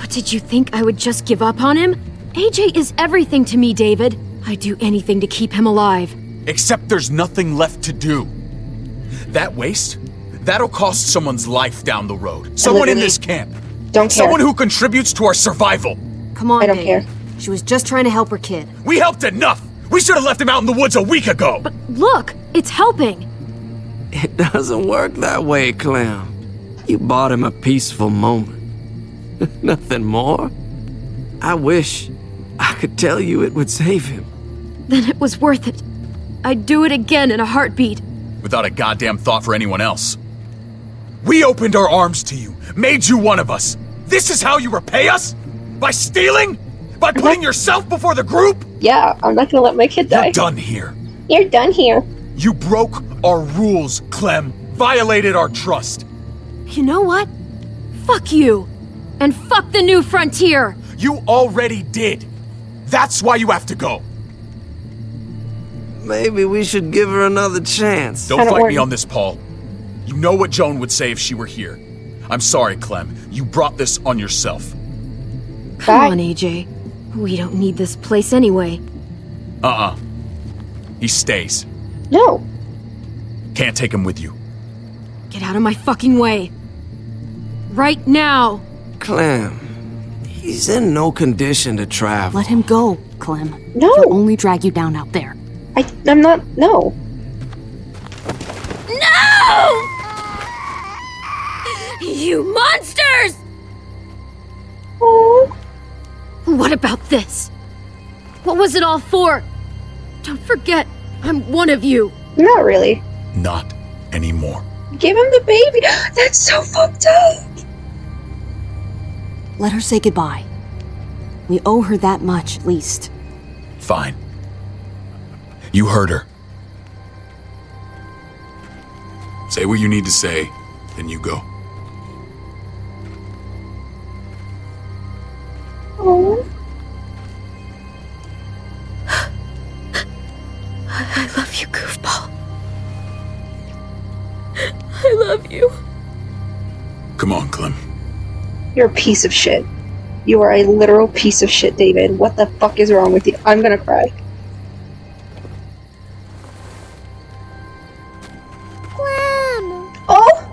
Did you think I would just give up on him? AJ is everything to me, David. I'd do anything to keep him alive. Except there's nothing left to do. That waste, that'll cost someone's life down the road. Someone in this camp. Don't care. Someone who contributes to our survival. Come on, I don't David. care. She was just trying to help her kid. We helped enough! We should have left him out in the woods a week ago! But look, it's helping. It doesn't work that way, Clem. You bought him a peaceful moment. Nothing more. I wish I could tell you it would save him. Then it was worth it. I'd do it again in a heartbeat. Without a goddamn thought for anyone else. We opened our arms to you, made you one of us. This is how you repay us? By stealing? By putting yourself before the group? Yeah, I'm not gonna let my kid die. You're done here. You're done here. You broke our rules, Clem. Violated our trust. You know what? Fuck you. And fuck the new frontier. You already did. That's why you have to go. Maybe we should give her another chance. Don't fight me on this, Paul. You know what Joan would say if she were here. I'm sorry, Clem. You brought this on yourself. Come on, AJ. We don't need this place anyway. He stays. No. Can't take him with you. Get out of my fucking way. Right now. Clem, He's in no condition to travel. Let him go, Clem. No. He'll only drag you down out there. I'm not. No. No! You monsters! Oh. What about this? What was it all for? Don't forget, I'm one of you. Not really. Not anymore. Give him the baby. That's so fucked up. Let her say goodbye. We owe her that much, at least. Fine. You heard her. Say what you need to say, then you go. Oh. I love you, goofball. I love you. Come on, Clem. You're a piece of shit. You are a literal piece of shit, David. What the fuck is wrong with you? I'm gonna cry. Clem! Oh!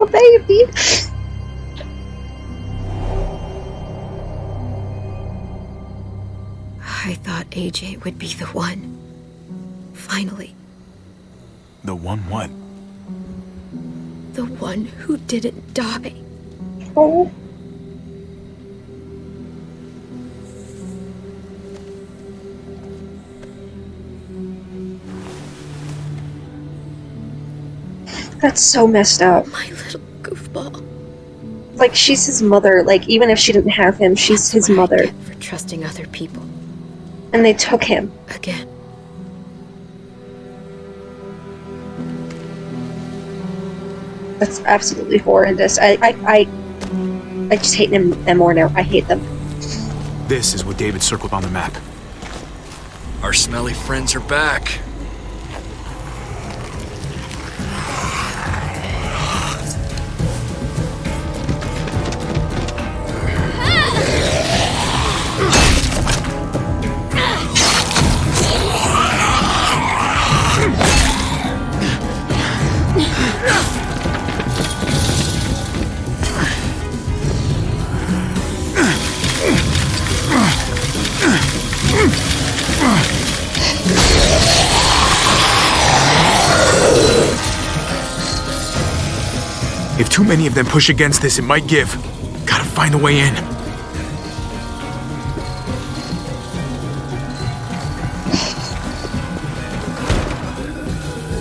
Oh, baby! I thought AJ would be the one. Finally. The one what? The one who didn't die. Oh. That's so messed up. My little goofball. Like, she's his mother. Like, even if she didn't have him, she's his mother. For trusting other people. And they took him. Again. That's absolutely horrendous. I just hate them more now. I hate them. This is what David circled on the map. Our smelly friends are back. If too many of them push against this, it might give. Gotta find a way in.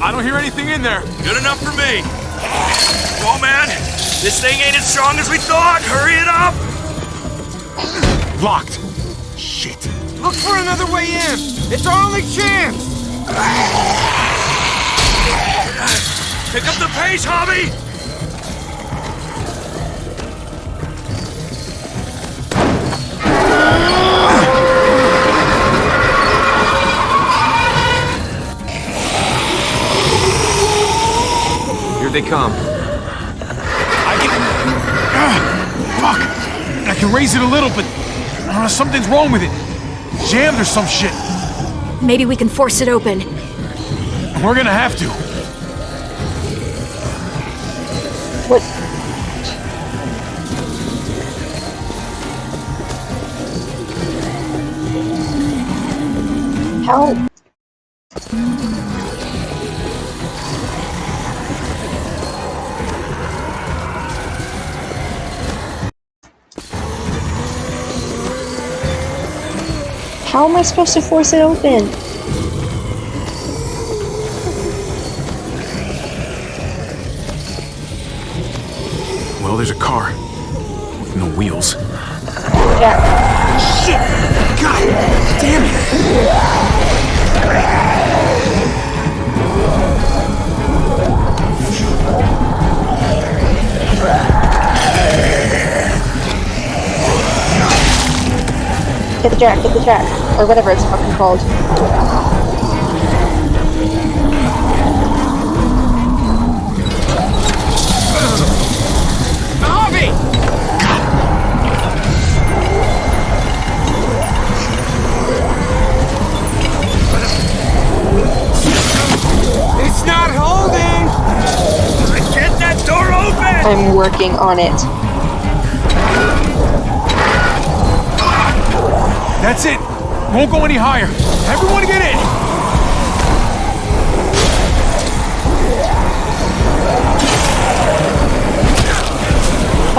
I don't hear anything in there. Good enough for me. Come on, man. This thing ain't as strong as we thought. Hurry it up. Locked. Shit. Look for another way in. It's our only chance. Pick up the pace, Hobby. Here they come. Fuck! I can raise it a little, but something's wrong with it. Jammed or some shit. Maybe we can force it open. We're gonna have to. What? How? How am I supposed to force it open? Well, there's a car. With no wheels. Yeah. Shit! God damn Get the jack, or whatever it's fucking called. Harvey! It's not holding! I'm working on it. That's it. Won't go any higher. Everyone get in.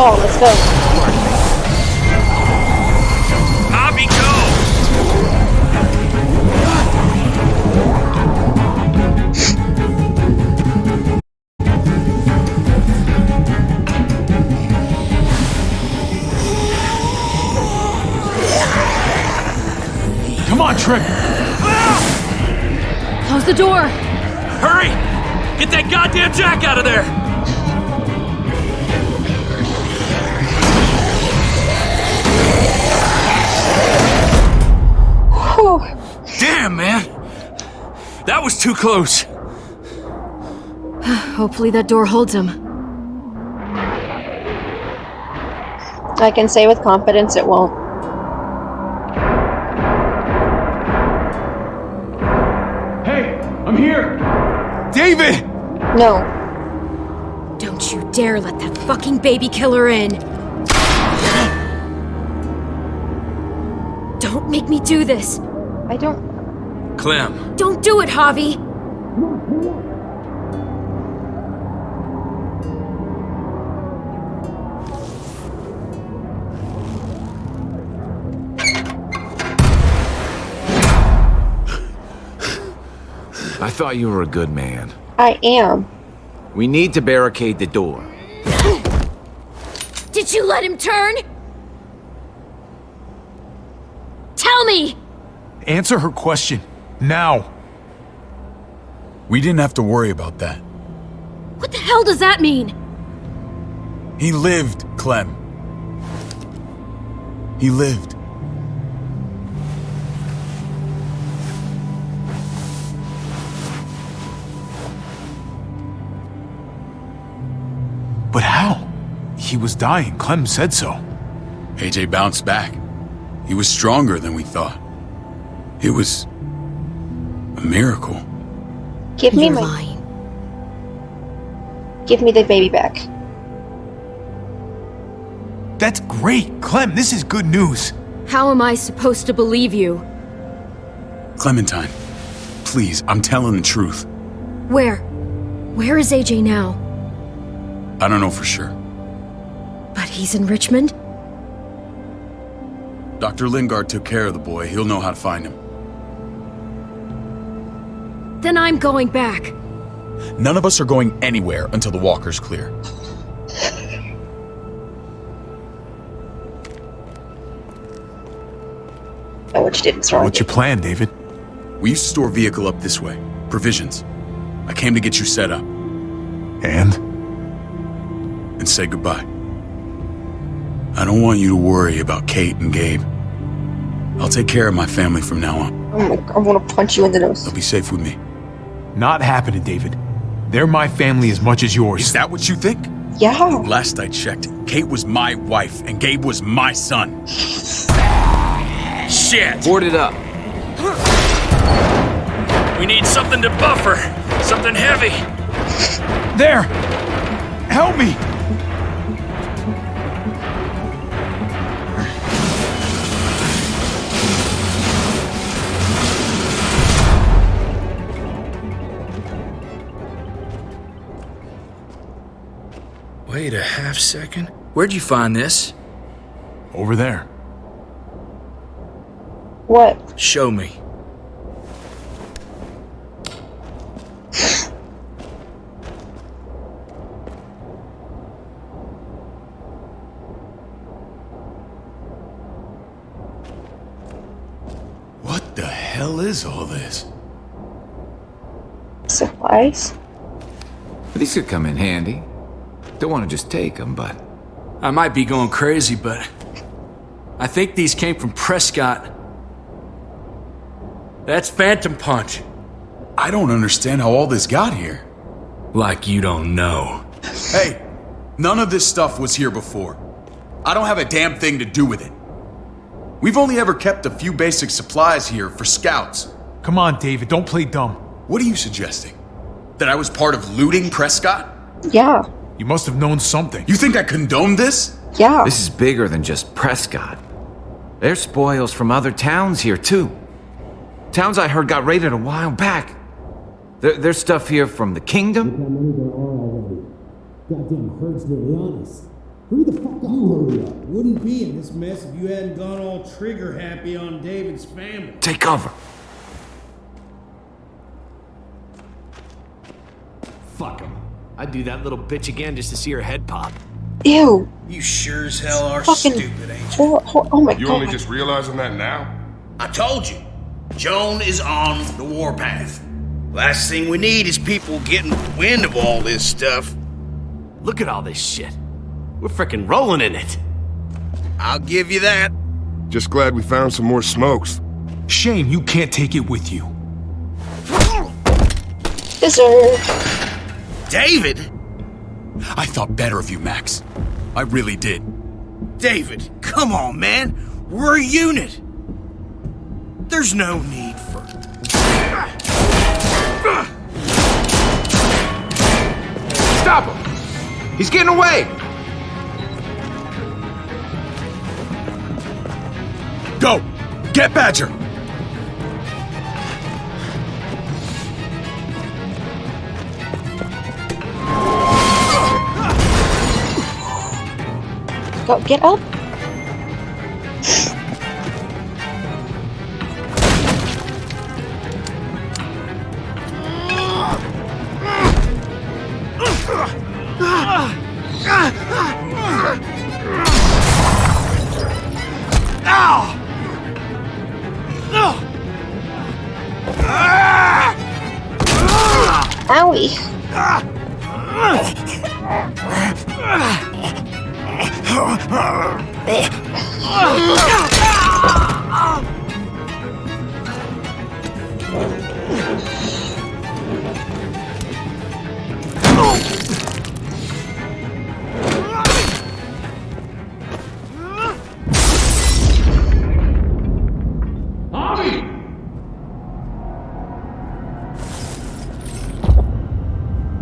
Oh, let's go. Hobby, go! Come on, Trip. Close the door. Hurry! Get that goddamn jack out of there! Whew. Damn, man! That was too close. Hopefully that door holds him. I can say with confidence it won't. Hey, I'm here. David! No. Don't you dare let that fucking baby killer in. Don't make me do this. I don't... Clem. Don't do it, Javi. I thought you were a good man. I am. We need to barricade the door. Did you let him turn? Tell me! Answer her question. Now. We didn't have to worry about that. What the hell does that mean? He lived, Clem. He lived. But how? He was dying. Clem said so. AJ bounced back. He was stronger than we thought. It was a miracle. Give me You're my... lying. Give me the baby back. That's great. Clem, this is good news. How am I supposed to believe you? Clementine, please, I'm telling the truth. Where? Where is AJ now? I don't know for sure. But he's in Richmond? Dr. Lingard took care of the boy. He'll know how to find him. Then I'm going back. None of us are going anywhere until the walker's clear. Oh, what you did was wrong. What's your plan, David? We used to store vehicle up this way. Provisions. I came to get you set up. And say goodbye. I don't want you to worry about Kate and Gabe. I'll take care of my family from now on. Oh my God, I want to punch you in the nose. They'll be safe with me. Not happening, David. They're my family as much as yours. Is that what you think? Yeah. Last I checked, Kate was my wife and Gabe was my son. Shit! Board it up. We need something to buffer. Something heavy. There! Help me! Wait a half second. Where'd you find this? Over there. What? Show me. What the hell is all this? Supplies? These could come in handy. Don't want to just take them, but... I might be going crazy, but... I think these came from Prescott. That's Phantom Punch. I don't understand how all this got here. Like you don't know. Hey, none of this stuff was here before. I don't have a damn thing to do with it. We've only ever kept a few basic supplies here for scouts. Come on, David, don't play dumb. What are you suggesting? That I was part of looting Prescott? Yeah. You must have known something. You think I condoned this? Yeah. This is bigger than just Prescott. There's spoils from other towns here, too. Towns I heard got raided a while back. There's stuff here from the kingdom. Goddamn herd's really honest. Hurry the fuck up. You hurry up. Wouldn't be in this mess if you hadn't gone all trigger happy on David's family. Take cover. Fuck him. I'd do that little bitch again just to see her head pop. Ew. You sure as hell are Fucking stupid, ain't you? Oh my god. You only just realizing that now? I told you. Joan is on the warpath. Last thing we need is people getting wind of all this stuff. Look at all this shit. We're frickin' rolling in it. I'll give you that. Just glad we found some more smokes. Shame you can't take it with you. Deserve. David? I thought better of you, Max. I really did. David, come on, man. We're a unit. There's no need for... Stop him! He's getting away! Go! Get Badger! Go, get up. Owie.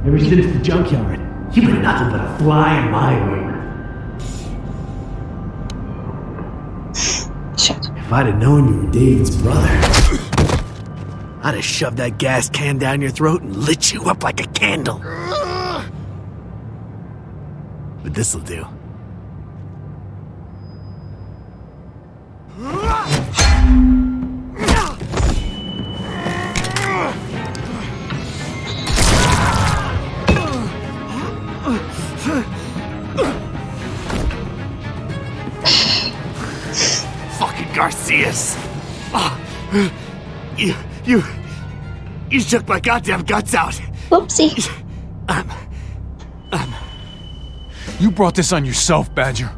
Ever since the junkyard, you've been nothing but a fly in my ointment. Shit. If I'd have known you were David's brother, I'd have shoved that gas can down your throat and lit you up like a candle. But this'll do. Fucking Garcias. Oh, you shook my goddamn guts out. Oopsie. You brought this on yourself, Badger.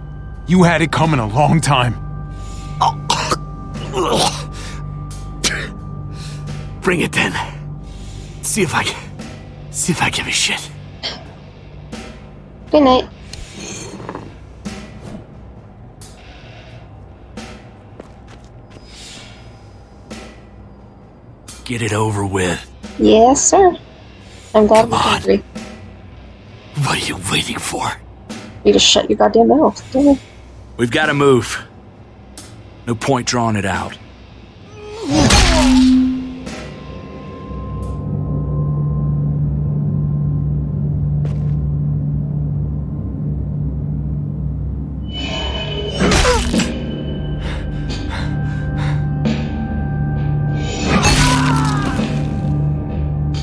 You had it coming a long time. Bring it then. See if I give a shit. Good night. Get it over with. Yes, sir. I'm glad we can agree. What are you waiting for? You just shut your goddamn mouth. Damn it. We've got to move. No point drawing it out.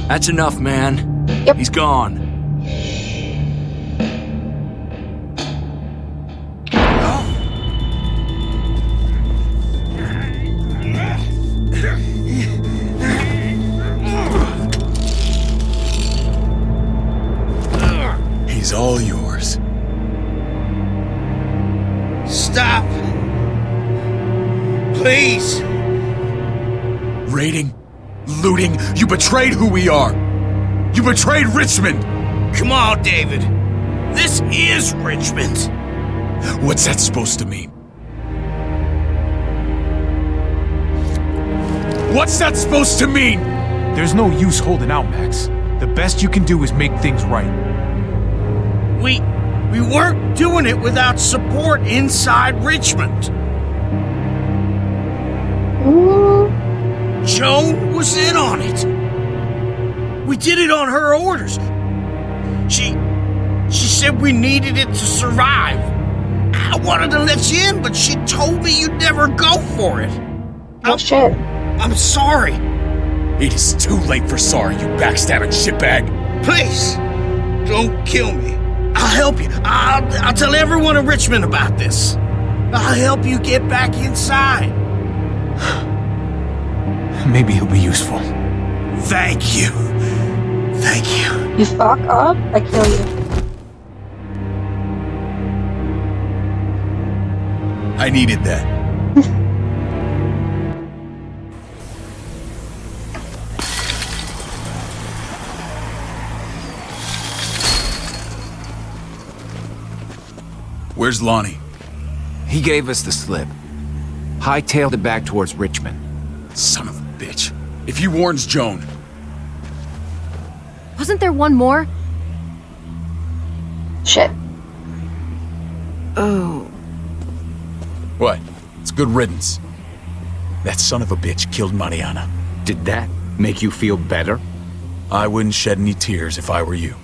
That's enough, man. Yep. He's gone. He's all yours. Stop! Please! Raiding, looting, you betrayed who we are! You betrayed Richmond! Come on, David. This is Richmond. What's that supposed to mean? What's that supposed to mean? There's no use holding out, Max. The best you can do is make things right. we weren't doing it without support inside Richmond. Joan was in on it. We did it on her orders. She said we needed it to survive. I wanted to let you in, but she told me you'd never go for it. Oh shit. I'm sorry. It is too late for sorry, you backstabbing shitbag. Please, don't kill me. I'll help you. I'll tell everyone in Richmond about this. I'll help you get back inside. Maybe he'll be useful. Thank you. Thank you. You fuck up, I kill you. I needed that. Where's Lonnie? He gave us the slip. Hightailed it back towards Richmond. Son of a bitch. If he warns Joan... Wasn't there one more? Shit. Oh. What? It's good riddance. That son of a bitch killed Mariana. Did that make you feel better? I wouldn't shed any tears if I were you.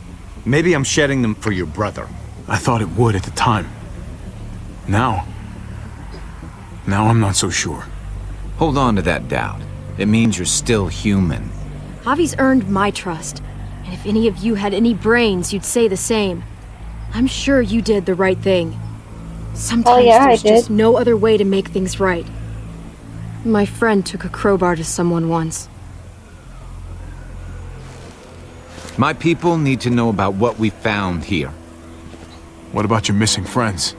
Maybe I'm shedding them for your brother. I thought it would at the time. Now I'm not so sure. Hold on to that doubt. It means you're still human. Javi's earned my trust. And if any of you had any brains, you'd say the same. I'm sure you did the right thing. Sometimes there's just no other way to make things right. My friend took a crowbar to someone once. My people need to know about what we found here. What about your missing friends?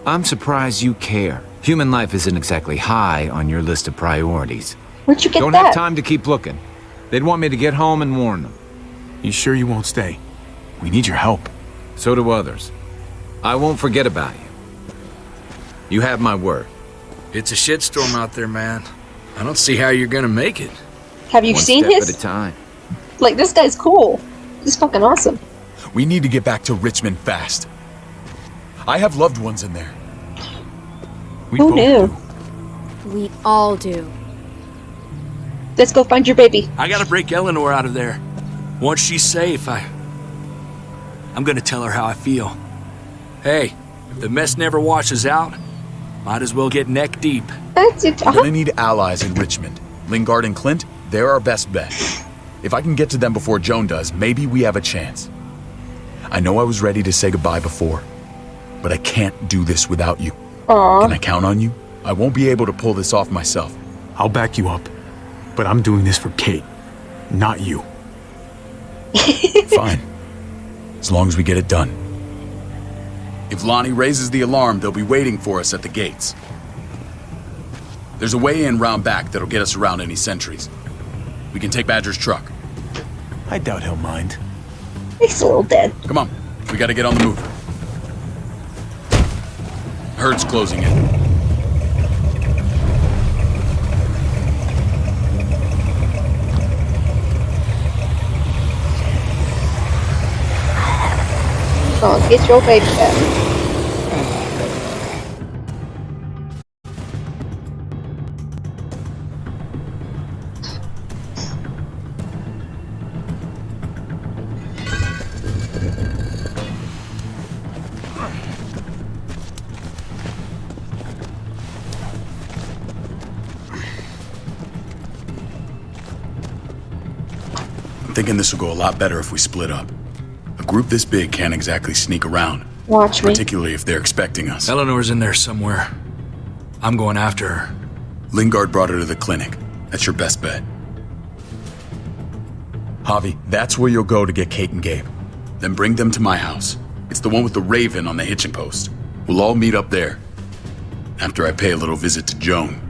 I'm surprised you care. Human life isn't exactly high on your list of priorities. Where'd you get Don't that? have time to keep looking. They'd want me to get home and warn them. You sure you won't stay? We need your help. So do others. I won't forget about you. You have my word. It's a shitstorm out there, man. I don't see how you're gonna make it. Have you One seen step his? at a time. Like, this guy's cool. He's fucking awesome. We need to get back to Richmond fast. I have loved ones in there. Who knew? We all do. Let's go find your baby. I gotta break Eleanor out of there. Once she's safe, I'm gonna tell her how I feel. Hey, if the mess never washes out, might as well get neck deep. We're gonna need allies in Richmond. Lingard and Clint, they're our best bet. If I can get to them before Joan does, maybe we have a chance. I know I was ready to say goodbye before, but I can't do this without you. Aww. Can I count on you? I won't be able to pull this off myself. I'll back you up, but I'm doing this for Kate, not you. Fine. As long as we get it done. If Lonnie raises the alarm, they'll be waiting for us at the gates. There's a way in round back that'll get us around any sentries. We can take Badger's truck. I doubt he'll mind. He's a little dead. Come on, we gotta get on the move. Herd's closing in. Oh, get your baby back. I'm thinking this will go a lot better if we split up. A group this big can't exactly sneak around. Watch me. Particularly if they're expecting us. Eleanor's in there somewhere. I'm going after her. Lingard brought her to the clinic. That's your best bet. Javi, that's where you'll go to get Kate and Gabe. Then bring them to my house. It's the one with the raven on the hitching post. We'll all meet up there. After I pay a little visit to Joan.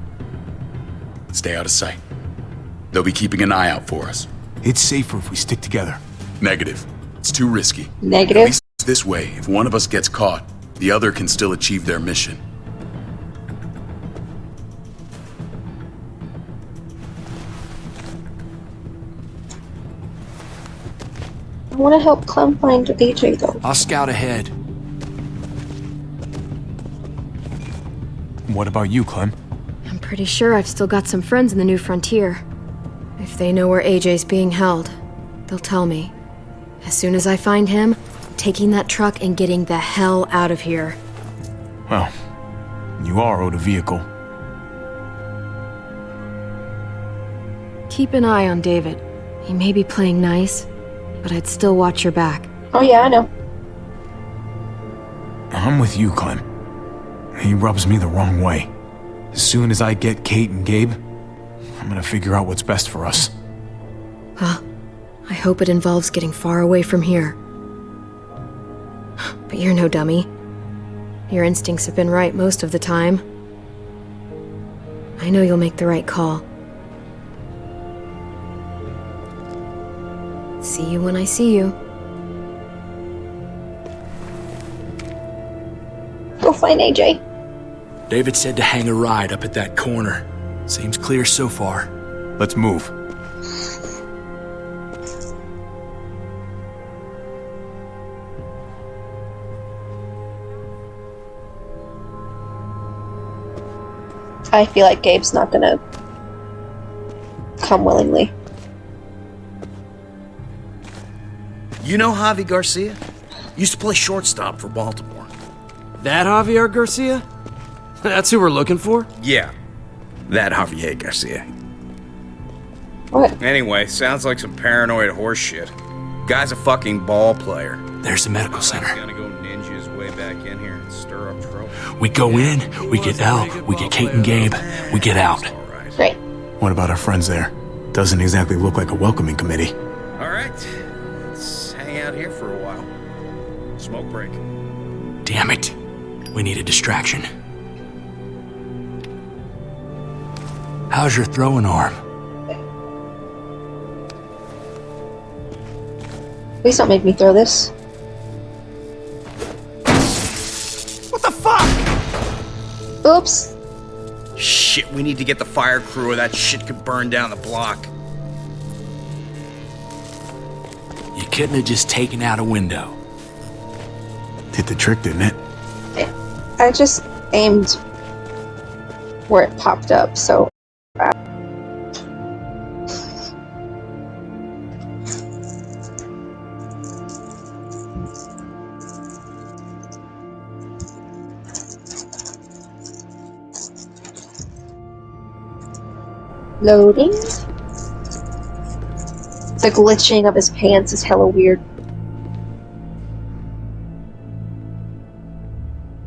Stay out of sight. They'll be keeping an eye out for us. It's safer if we stick together. Negative. It's too risky. Negative? At least this way, if one of us gets caught, the other can still achieve their mission. want to help Clem find AJ though. I'll scout ahead. What about you, Clem? I'm pretty sure I've still got some friends in the New Frontier. If they know where AJ's being held, they'll tell me. As soon as I find him, I'm taking that truck and getting the hell out of here. Well, you are owed a vehicle. Keep an eye on David. He may be playing nice, but I'd still watch your back. Oh yeah, I know. I'm with you, Clem. He rubs me the wrong way. As soon as I get Kate and Gabe, I'm gonna figure out what's best for us. Well, I hope it involves getting far away from here. But you're no dummy. Your instincts have been right most of the time. I know you'll make the right call. See you when I see you. Go find AJ. David said to hang a ride up at that corner. Seems clear so far. Let's move. I feel like Gabe's not gonna come willingly. You know Javi Garcia? Used to play shortstop for Baltimore. That Javier Garcia? That's who we're looking for? Yeah, that Javier Garcia. What? Anyway, sounds like some paranoid horse shit. Guy's a fucking ball player. There's the medical center. Gonna go ninja his way back in here and stir up trouble. We go in, we get Elle, we get Kate and Gabe, we get out. Great. What about our friends there? Doesn't exactly look like a welcoming committee. All right, let's hang out here for a while. Smoke break. Damn it. We need a distraction. How's your throwing arm? Please don't make me throw this. What the fuck? Oops. Shit, we need to get the fire crew or that shit could burn down the block. You couldn't have just taken out a window. Did the trick, didn't it? I just aimed where it popped up, so... Loading. The glitching of his pants is hella weird.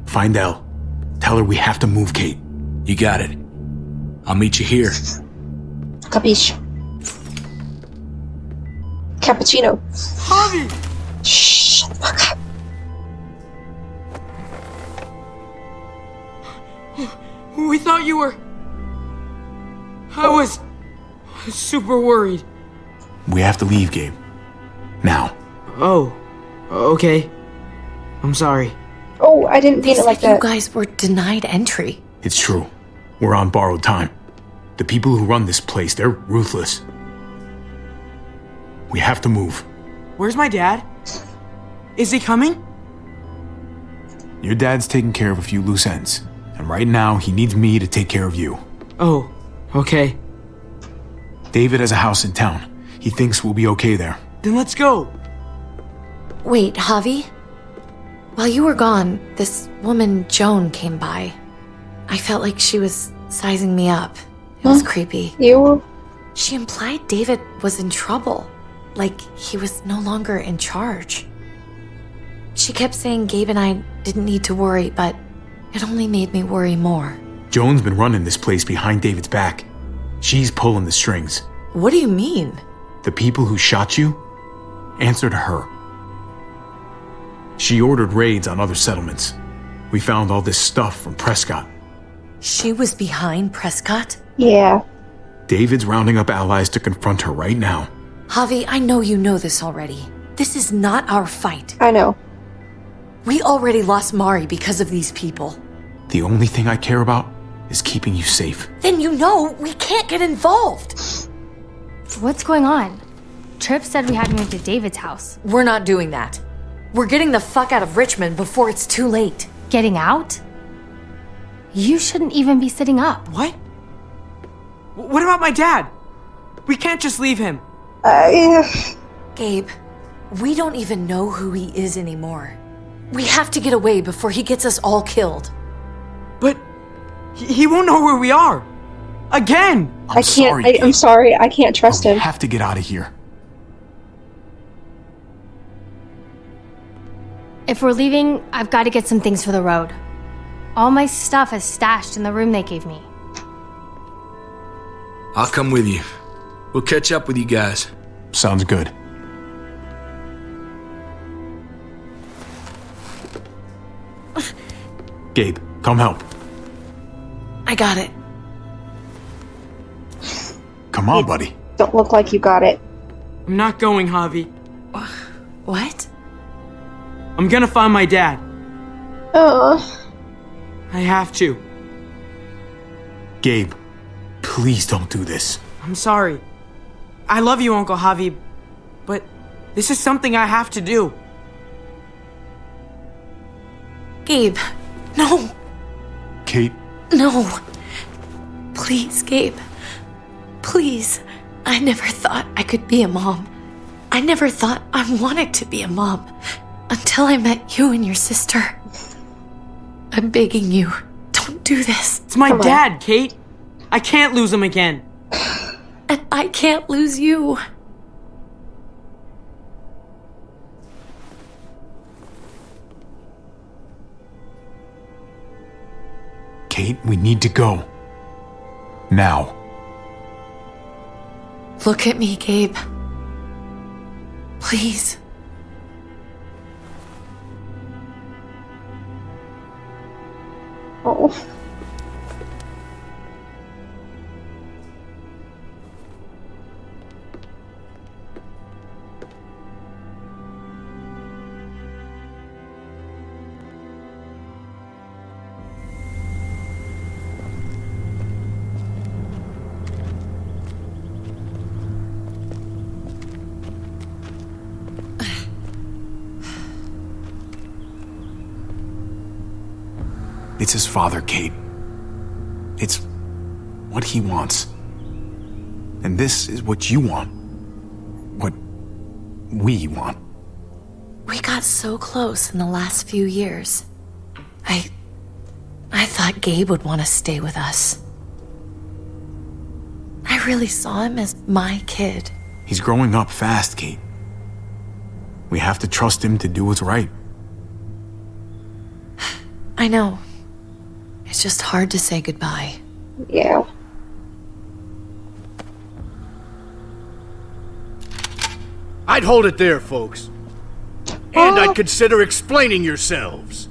Find Elle. Tell her we have to move Kate. You got it. I'll meet you here. Capiche. Cappuccino. Javi! Shh, shut the fuck up. We thought you were... I was super worried. We have to leave, Gabe. Now. Oh, okay. I'm sorry. Oh, I didn't mean it like that. You guys were denied entry. It's true. We're on borrowed time. The people who run this place, they're ruthless. We have to move. Where's my dad? Is he coming? Your dad's taking care of a few loose ends. And right now, he needs me to take care of you. Oh, okay. David has a house in town. He thinks we'll be okay there. Then let's go. Wait, Javi? While you were gone, this woman, Joan, came by. I felt like she was sizing me up. It was creepy. You? She implied David was in trouble. Like he was no longer in charge. She kept saying Gabe and I didn't need to worry, but it only made me worry more. Joan's been running this place behind David's back. She's pulling the strings. What do you mean? The people who shot you answered her. She ordered raids on other settlements. We found all this stuff from Prescott. She was behind Prescott? Yeah. David's rounding up allies to confront her right now. Javi, I know you know this already. This is not our fight. I know. We already lost Mari because of these people. The only thing I care about is keeping you safe. Then you know we can't get involved. What's going on? Tripp said we had to move to David's house. We're not doing that. We're getting the fuck out of Richmond before it's too late. Getting out? You shouldn't even be sitting up. What? What about my dad? We can't just leave him. Gabe, we don't even know who he is anymore. We have to get away before he gets us all killed. But he won't know where we are. Again! I'm sorry, I can't trust him. We have to get out of here. If we're leaving, I've got to get some things for the road. All my stuff is stashed in the room they gave me. I'll come with you. We'll catch up with you guys. Sounds good. Gabe, come help. I got it. Come on, buddy. Don't look like you got it. I'm not going, Javi. What? I'm gonna find my dad. I have to. Gabe, please don't do this. I'm sorry. I love you, Uncle Javi, but this is something I have to do. Gabe, no. Kate. No. Please, Gabe. Please. I never thought I could be a mom. I never thought I wanted to be a mom. Until I met you and your sister. I'm begging you, don't do this. It's my dad, Kate. I can't lose him again. And I can't lose you. Kate, we need to go. Now. Look at me, Gabe. Please. Oh. It's his father, Kate. It's what he wants. And this is what you want. What we want. We got so close in the last few years. I thought Gabe would want to stay with us. I really saw him as my kid. He's growing up fast, Kate. We have to trust him to do what's right. I know. It's just hard to say goodbye. Yeah. I'd hold it there, folks. And I'd consider explaining yourselves.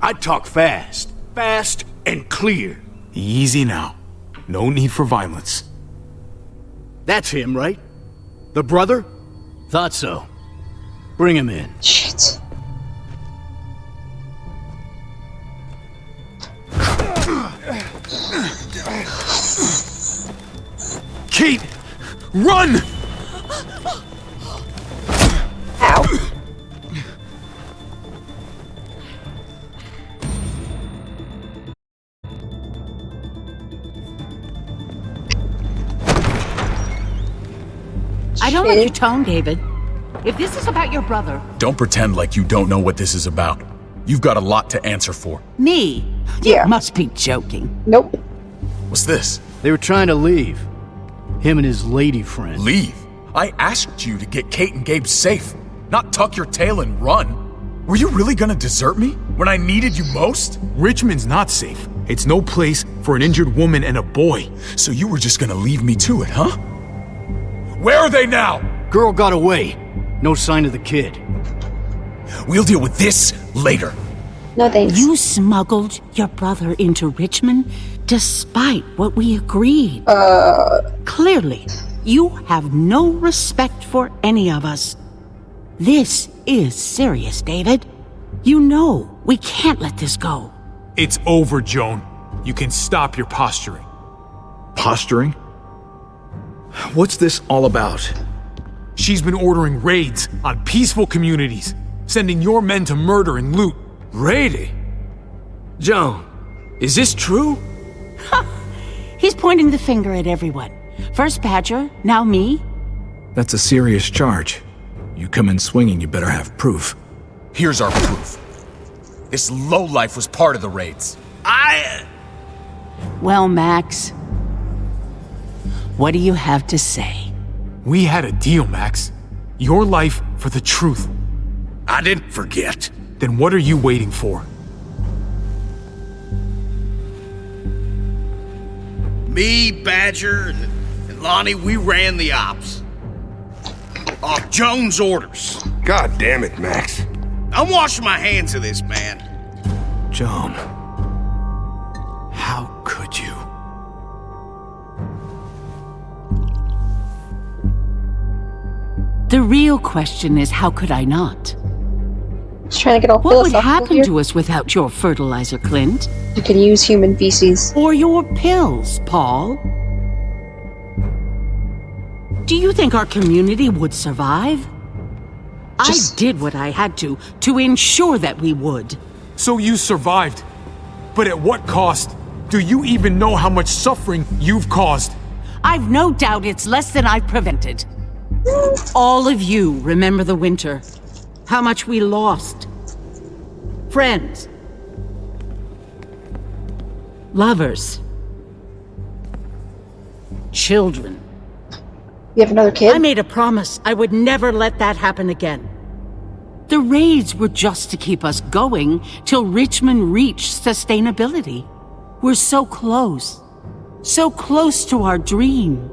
I'd talk fast. Fast and clear. Easy now. No need for violence. That's him, right? The brother? Thought so. Bring him in. Shit. Kate! Run! Ow. I don't like your tone, David. If this is about your brother... Don't pretend like you don't know what this is about. You've got a lot to answer for. Me? Yeah. You must be joking. Nope. What's this? They were trying to leave. Him and his lady friend. Leave? I asked you to get Kate and Gabe safe, not tuck your tail and run. Were you really gonna desert me when I needed you most? Richmond's not safe. It's no place for an injured woman and a boy. So you were just gonna leave me to it, huh? Where are they now? Girl got away. No sign of the kid. We'll deal with this later. No thanks. You smuggled your brother into Richmond despite what we agreed. Clearly, you have no respect for any of us. This is serious, David. You know we can't let this go. It's over, Joan. You can stop your posturing. Posturing? What's this all about? She's been ordering raids on peaceful communities, sending your men to murder and loot. Raiding? Joan, is this true? He's pointing the finger at everyone. First Badger, now me. That's a serious charge. You come in swinging, you better have proof. Here's our proof. This lowlife was part of the raids. Well, Max, what do you have to say? We had a deal, Max. Your life for the truth. I didn't forget. Then what are you waiting for? Me, Badger, and Lonnie, we ran the ops. Off Joan's orders. God damn it, Max. I'm washing my hands of this, man. Joan. How could you? The real question is, how could I not? Just trying to get all What would philosophical happen here. to us without your fertilizer, Clint? You can use human feces. Or your pills, Paul? Do you think our community would survive? I did what I had to ensure that we would. So you survived. But at what cost? Do you even know how much suffering you've caused? I've no doubt it's less than I've prevented. All of you remember the winter. How much we lost. Friends. Lovers. Children. You have another kid? I made a promise I would never let that happen again. The raids were just to keep us going till Richmond reached sustainability. We're so close to our dream.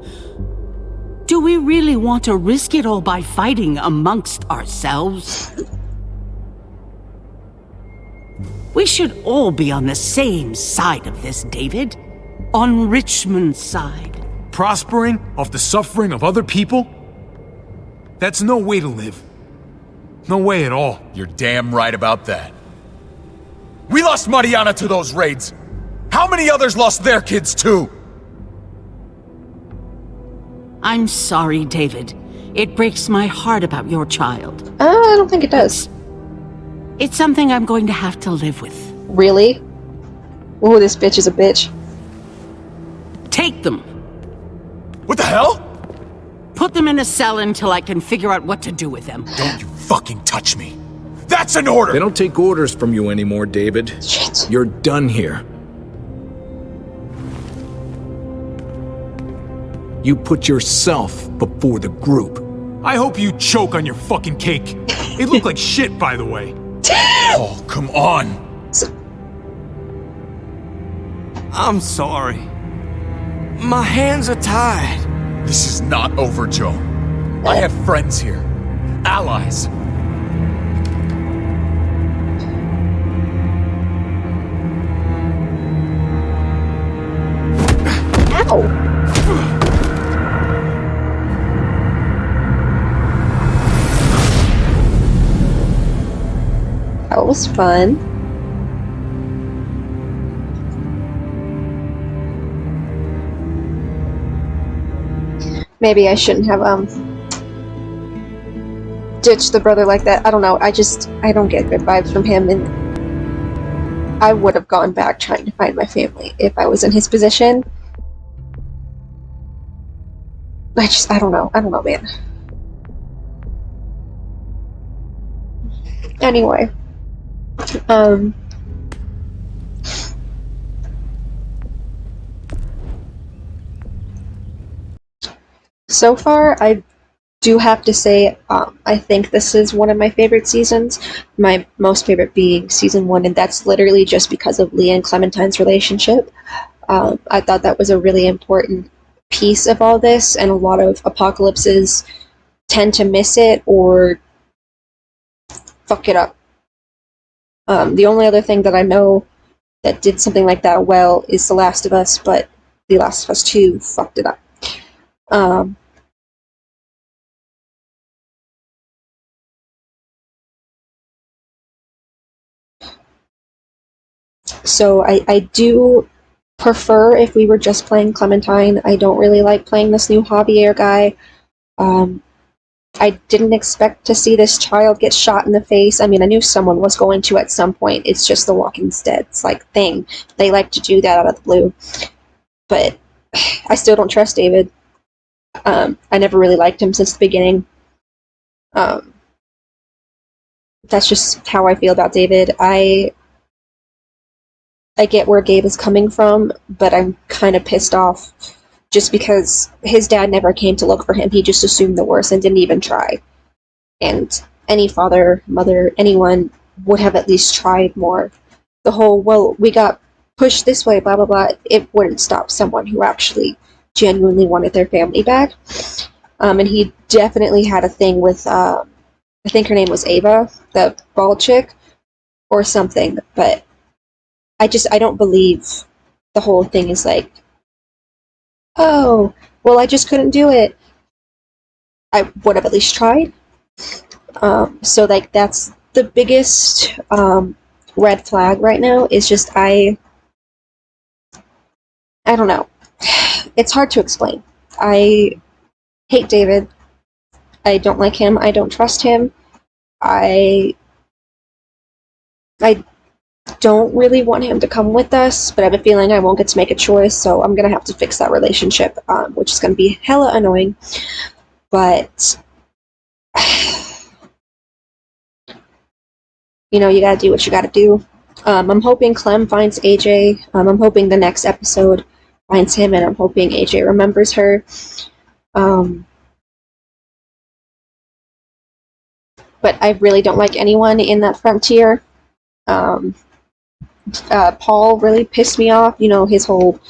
Do we really want to risk it all by fighting amongst ourselves? We should all be on the same side of this, David. On Richmond's side. Prospering off the suffering of other people? That's no way to live. No way at all. You're damn right about that. We lost Mariana to those raids. How many others lost their kids too? I'm sorry, David. It breaks my heart about your child. I don't think it does. It's something I'm going to have to live with. Really? Ooh, this bitch is a bitch. Take them. What the hell? Put them in a cell until I can figure out what to do with them. Don't you fucking touch me. That's an order! They don't take orders from you anymore, David. Shit. You're done here. You put yourself before the group. I hope you choke on your fucking cake. It looked like shit, by the way. Oh, come on. I'm sorry. My hands are tied. This is not over, Joe. I have friends here. Allies. Ow! That was fun. Maybe I shouldn't have ditched the brother like that. I don't know. I don't get good vibes from him, and I would have gone back trying to find my family if I was in his position. I don't know. I don't know, man. Anyway. So far, I do have to say, I think this is one of my favorite seasons. My most favorite being season 1, and that's literally just because of Leah and Clementine's relationship. I thought that was a really important piece of all this, and a lot of apocalypses tend to miss it or fuck it up. The only other thing that I know that did something like that well is The Last of Us, but The Last of Us 2 fucked it up. So I do prefer if we were just playing Clementine. I don't really like playing this new Javier guy. I didn't expect to see this child get shot in the face. I mean, I knew someone was going to at some point. It's just the Walking Dead's like thing. They like to do that out of the blue. But I still don't trust David. I never really liked him since the beginning. That's just how I feel about David. I get where Gabe is coming from, but I'm kind of pissed off just because his dad never came to look for him. He just assumed the worst and didn't even try. And any father, mother, anyone would have at least tried more. The whole, well, we got pushed this way, blah, blah, blah, it wouldn't stop someone who actually genuinely wanted their family back. And he definitely had a thing with, I think her name was Ava, the bald chick, or something, but I don't believe the whole thing is like, oh, well, I just couldn't do it. I would have at least tried. So, like, that's the biggest red flag right now is just I don't know. It's hard to explain. I hate David. I don't like him. I don't trust him. I don't really want him to come with us, but I have a feeling I won't get to make a choice, so I'm gonna have to fix that relationship, which is gonna be hella annoying. But you know, you gotta do what you gotta do. I'm hoping Clem finds AJ. I'm hoping the next episode finds him, and I'm hoping AJ remembers her. But I really don't like anyone in that frontier. Paul really pissed me off. You know, his whole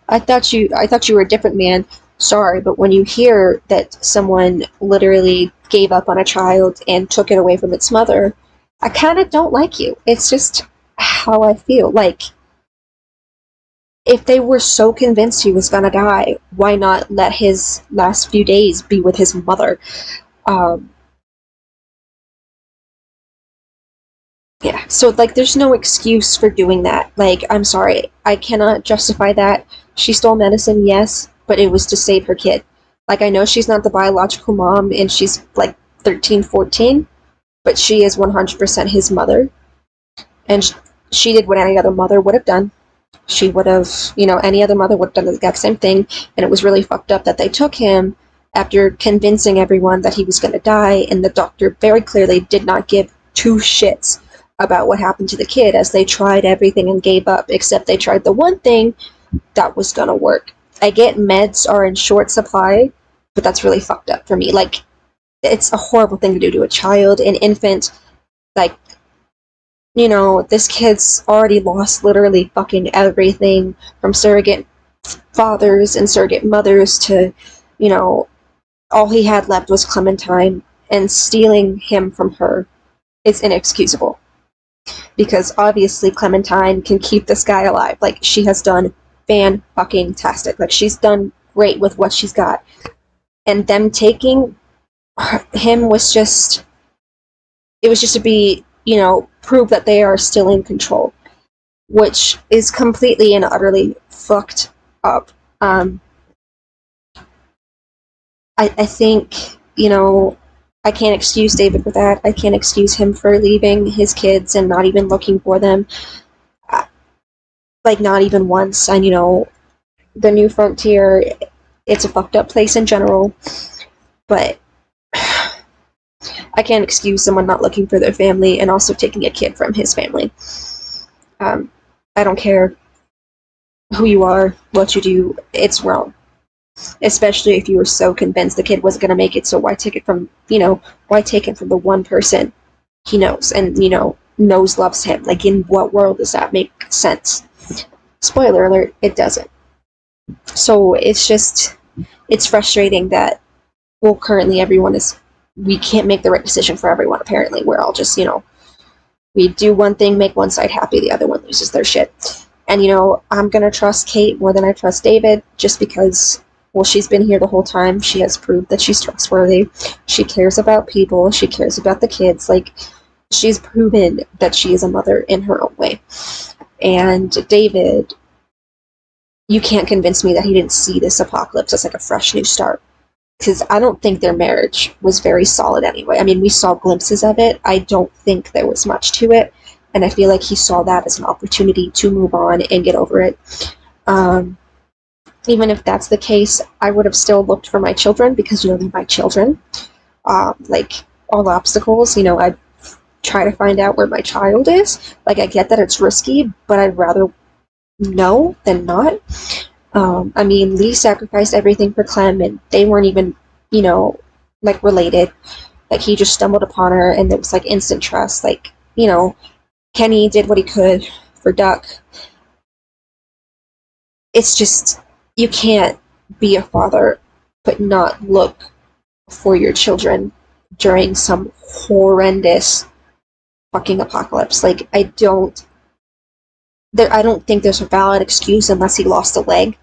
I thought you were a different man. Sorry, but when you hear that someone literally gave up on a child and took it away from its mother, I kind of don't like you. It's just how I feel. Like, if they were so convinced he was gonna die, why not let his last few days be with his mother? Yeah, so, like, there's no excuse for doing that. Like, I'm sorry, I cannot justify that. She stole medicine, yes, but it was to save her kid. Like, I know she's not the biological mom, and she's, like, 13, 14, but she is 100% his mother. And she did what any other mother would have done. She would have, you know, any other mother would have done the exact same thing, and it was really fucked up that they took him after convincing everyone that he was going to die, and the doctor very clearly did not give two shits about what happened to the kid, as they tried everything and gave up, except they tried the one thing that was going to work. I get meds are in short supply, but that's really fucked up for me. Like, it's a horrible thing to do to a child, an infant. Like, you know, this kid's already lost literally fucking everything, from surrogate fathers and surrogate mothers to, you know, all he had left was Clementine, and stealing him from her is inexcusable. Because obviously Clementine can keep this guy alive. Like, she has done fan-fucking-tastic. Like, she's done great with what she's got. And them taking him was just... It was just to be, you know, prove that they are still in control. Which is completely and utterly fucked up. I think, you know, I can't excuse David for that. I can't excuse him for leaving his kids and not even looking for them. Like, not even once. And, you know, the New Frontier, it's a fucked up place in general. But I can't excuse someone not looking for their family and also taking a kid from his family. I don't care who you are, what you do, it's wrong. Especially if you were so convinced the kid wasn't going to make it, so why take it from, you know, why take it from the one person he knows and, you know, knows loves him? Like, in what world does that make sense? Spoiler alert, it doesn't. So it's just, it's frustrating that, well, currently we can't make the right decision for everyone, apparently. We're all just, you know, we do one thing, make one side happy, the other one loses their shit. And, you know, I'm gonna trust Kate more than I trust David, just because, well, she's been here the whole time. She has proved that she's trustworthy. She cares about people. She cares about the kids. Like, she's proven that she is a mother in her own way. And David, you can't convince me that he didn't see this apocalypse as like a fresh new start. Because I don't think their marriage was very solid anyway. I mean, we saw glimpses of it. I don't think there was much to it. And I feel like he saw that as an opportunity to move on and get over it. Even if that's the case, I would have still looked for my children because, they're my children. Like, all obstacles, I'd try to find out where my child is. Like, I get that it's risky, but I'd rather know than not. I mean, Lee sacrificed everything for Clem, and they weren't even, like, related. Like, he just stumbled upon her, and it was, like, instant trust. Like, Kenny did what he could for Duck. It's just, you can't be a father but not look for your children during some horrendous fucking apocalypse. Like, I don't think there's a valid excuse unless he lost a leg.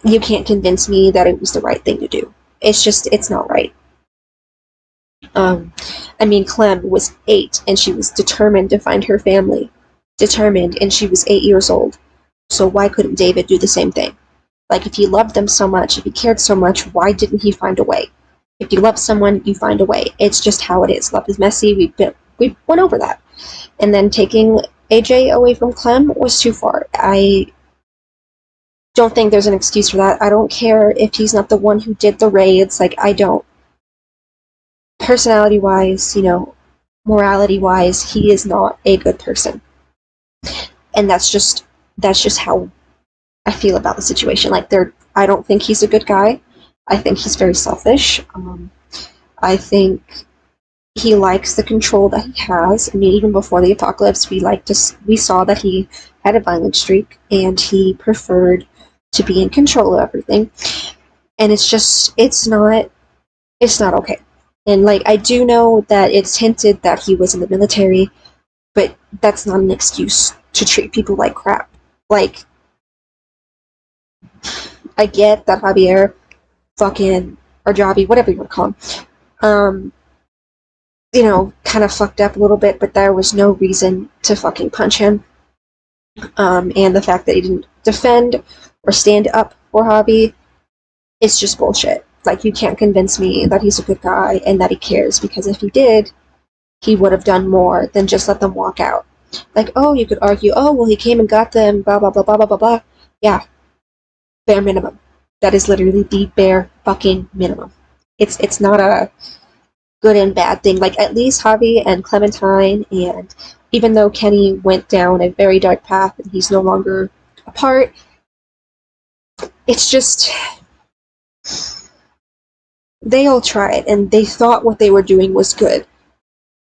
You can't convince me that it was the right thing to do. It's not right. I mean, Clem was 8 and she was determined to find her family. Determined, and she was 8 years old. So why couldn't David do the same thing? Like, if he loved them so much, if he cared so much, why didn't he find a way? If you love someone, you find a way. It's just how it is. Love is messy. We went over that. And then taking AJ away from Clem was too far. I don't think there's an excuse for that. I don't care if he's not the one who did the raids. Like, I don't. Personality-wise, morality-wise, he is not a good person. And that's just how I feel about the situation. Like, I don't think he's a good guy. I think he's very selfish. I think he likes the control that he has. I mean, even before the apocalypse, we saw that he had a violent streak, and he preferred to be in control of everything. And it's not okay. And, like, I do know that it's hinted that he was in the military, but that's not an excuse to treat people like crap. Like, I get that Javier fucking, or Javi, whatever you want to call him, kind of fucked up a little bit, but there was no reason to fucking punch him. And the fact that he didn't defend or stand up for Javi, it's just bullshit. Like, you can't convince me that he's a good guy and that he cares, because if he did, he would have done more than just let them walk out. Like, oh, you could argue, oh, well, he came and got them, blah, blah, blah, blah, blah, blah, blah. Yeah, bare minimum. That is literally the bare fucking minimum. It's not a good and bad thing. Like, at least Javi and Clementine, and even though Kenny went down a very dark path and he's no longer apart, it's just, they all tried, and they thought what they were doing was good.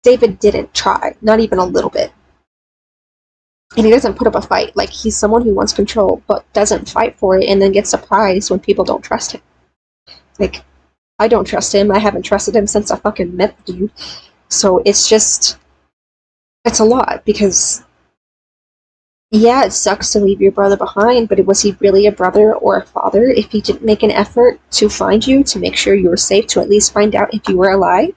David didn't try, not even a little bit. And he doesn't put up a fight. Like, he's someone who wants control, but doesn't fight for it, and then gets surprised when people don't trust him. Like, I don't trust him. I haven't trusted him since I fucking met the dude. So it's a lot, because, yeah, it sucks to leave your brother behind, but was he really a brother or a father if he didn't make an effort to find you, to make sure you were safe, to at least find out if you were alive?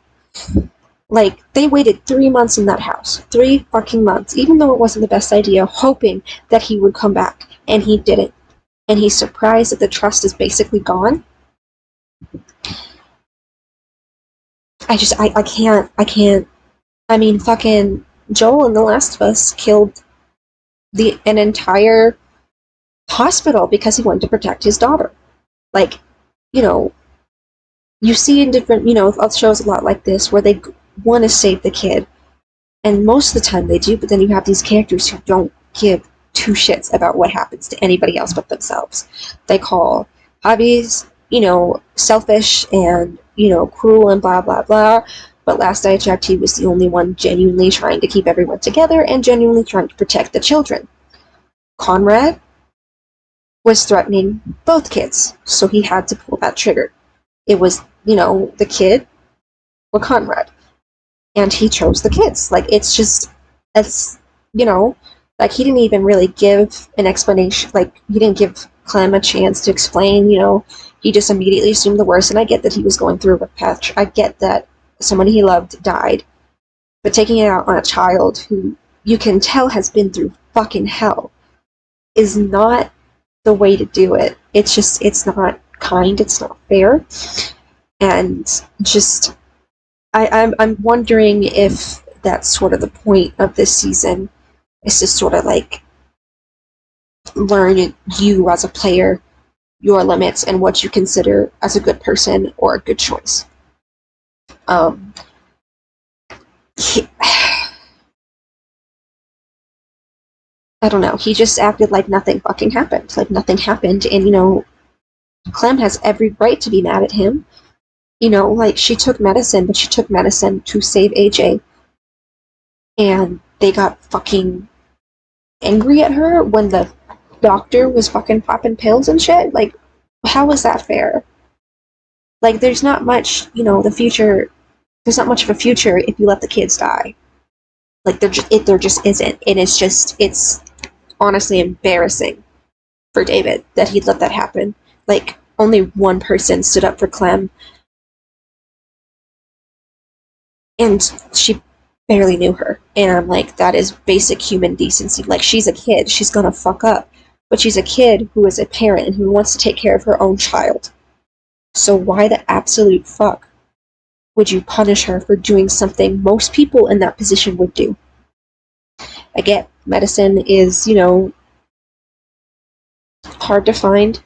Like, they waited 3 months in that house. 3 fucking months, even though it wasn't the best idea, hoping that he would come back, and he didn't. And he's surprised that the trust is basically gone. I can't. I mean, fucking Joel in The Last of Us killed an entire hospital because he wanted to protect his daughter. Like, you see in different, shows a lot like this where they want to save the kid, and most of the time they do, but then you have these characters who don't give 2 shits about what happens to anybody else but themselves. They call Javi's, selfish and, cruel and blah, blah, blah, but last I checked, he was the only one genuinely trying to keep everyone together and genuinely trying to protect the children. Conrad was threatening both kids, so he had to pull that trigger. It was, the kid or Conrad. And he chose the kids. Like, it's like, he didn't even really give an explanation. Like, he didn't give Clem a chance to explain, he just immediately assumed the worst, and I get that he was going through a rough patch. I get that someone he loved died. But taking it out on a child who you can tell has been through fucking hell is not the way to do it. It's just, it's not kind, it's not fair. And just, I'm wondering if that's sort of the point of this season, is to sort of like learn you as a player, your limits, and what you consider as a good person or a good choice. I don't know. He just acted like nothing fucking happened. Like nothing happened. And, Clem has every right to be mad at him. Like, she took medicine, but she took medicine to save AJ. And they got fucking angry at her when the doctor was fucking popping pills and shit. Like, how is that fair? Like, there's not much, there's not much of a future if you let the kids die. Like, there just isn't. And it's honestly embarrassing for David that he'd let that happen. Like, only one person stood up for Clem, and she barely knew her. And I'm like, that is basic human decency. Like, she's a kid, she's gonna fuck up, but she's a kid who is a parent and who wants to take care of her own child. So why the absolute fuck would you punish her for doing something most people in that position would do? I get medicine is, hard to find,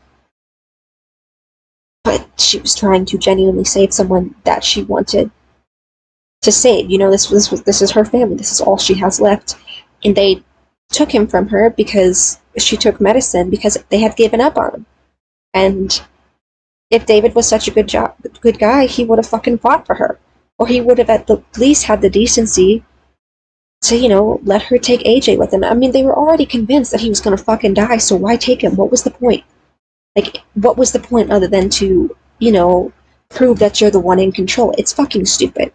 but she was trying to genuinely save someone that she wanted to save. This is her family. This is all she has left, and they took him from her because she took medicine because they had given up on him. And if David was such a good guy, he would have fucking fought for her, or he would have at the least had the decency to, let her take AJ with him. I mean, they were already convinced that he was gonna fucking die, so why take him? What was the point? Like, what was the point other than to, prove that you're the one in control? It's fucking stupid.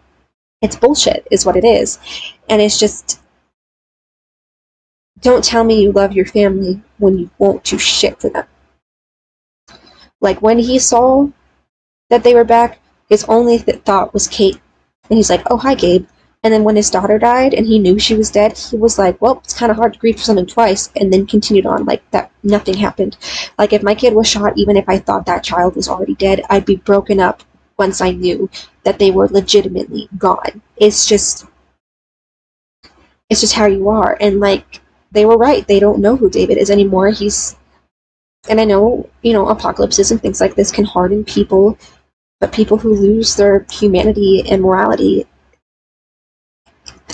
It's bullshit, is what it is. And it's just, don't tell me you love your family when you won't do shit for them. Like, when he saw that they were back, his only thought was Kate. And he's like, oh, hi, Gabe. And then when his daughter died and he knew she was dead, he was like, well, it's kind of hard to grieve for something twice, and then continued on like that nothing happened. Like, if my kid was shot, even if I thought that child was already dead, I'd be broken up once I knew that they were legitimately gone. It's just how you are. And, like, they were right. They don't know who David is anymore. And I know, apocalypses and things like this can harden people, but people who lose their humanity and morality,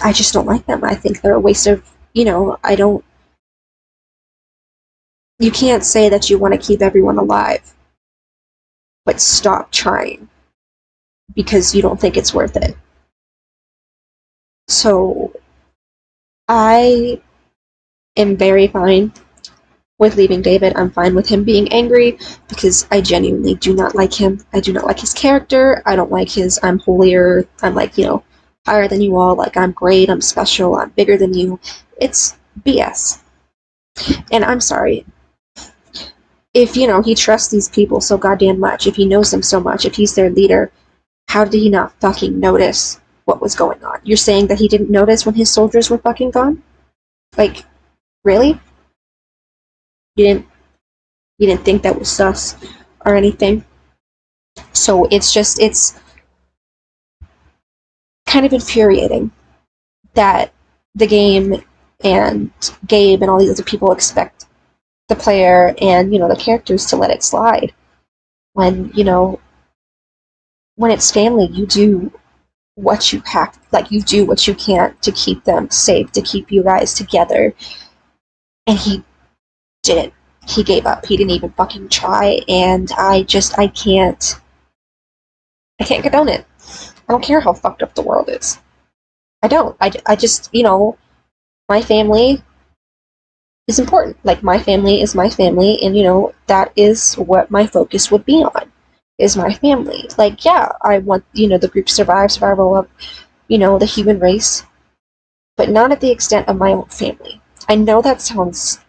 I just don't like them. I think they're a waste of, you can't say that you want to keep everyone alive, but stop trying because you don't think it's worth it. So, I am very fine with leaving David. I'm fine with him being angry because I genuinely do not like him. I do not like his character. I don't like his I'm holier, I'm like, higher than you all, like I'm great, I'm special, I'm bigger than you. It's BS. And I'm sorry. If, he trusts these people so goddamn much, if he knows them so much, if he's their leader, how did he not fucking notice what was going on? You're saying that he didn't notice when his soldiers were fucking gone? Like, really? You didn't think that was sus or anything? So it's kind of infuriating that the game and Gabe and all these other people expect the player and, the characters to let it slide. When, when it's family, you do what you have, like, you do what you can to keep them safe, to keep you guys together. And he didn't. He gave up. He didn't even fucking try, and I can't condone it. I don't care how fucked up the world is. I don't. I just, my family is important. Like, my family is my family, and, that is what my focus would be on, is my family. Like, yeah, I want, the group to survival of, the human race, but not at the extent of my own family. I know that sounds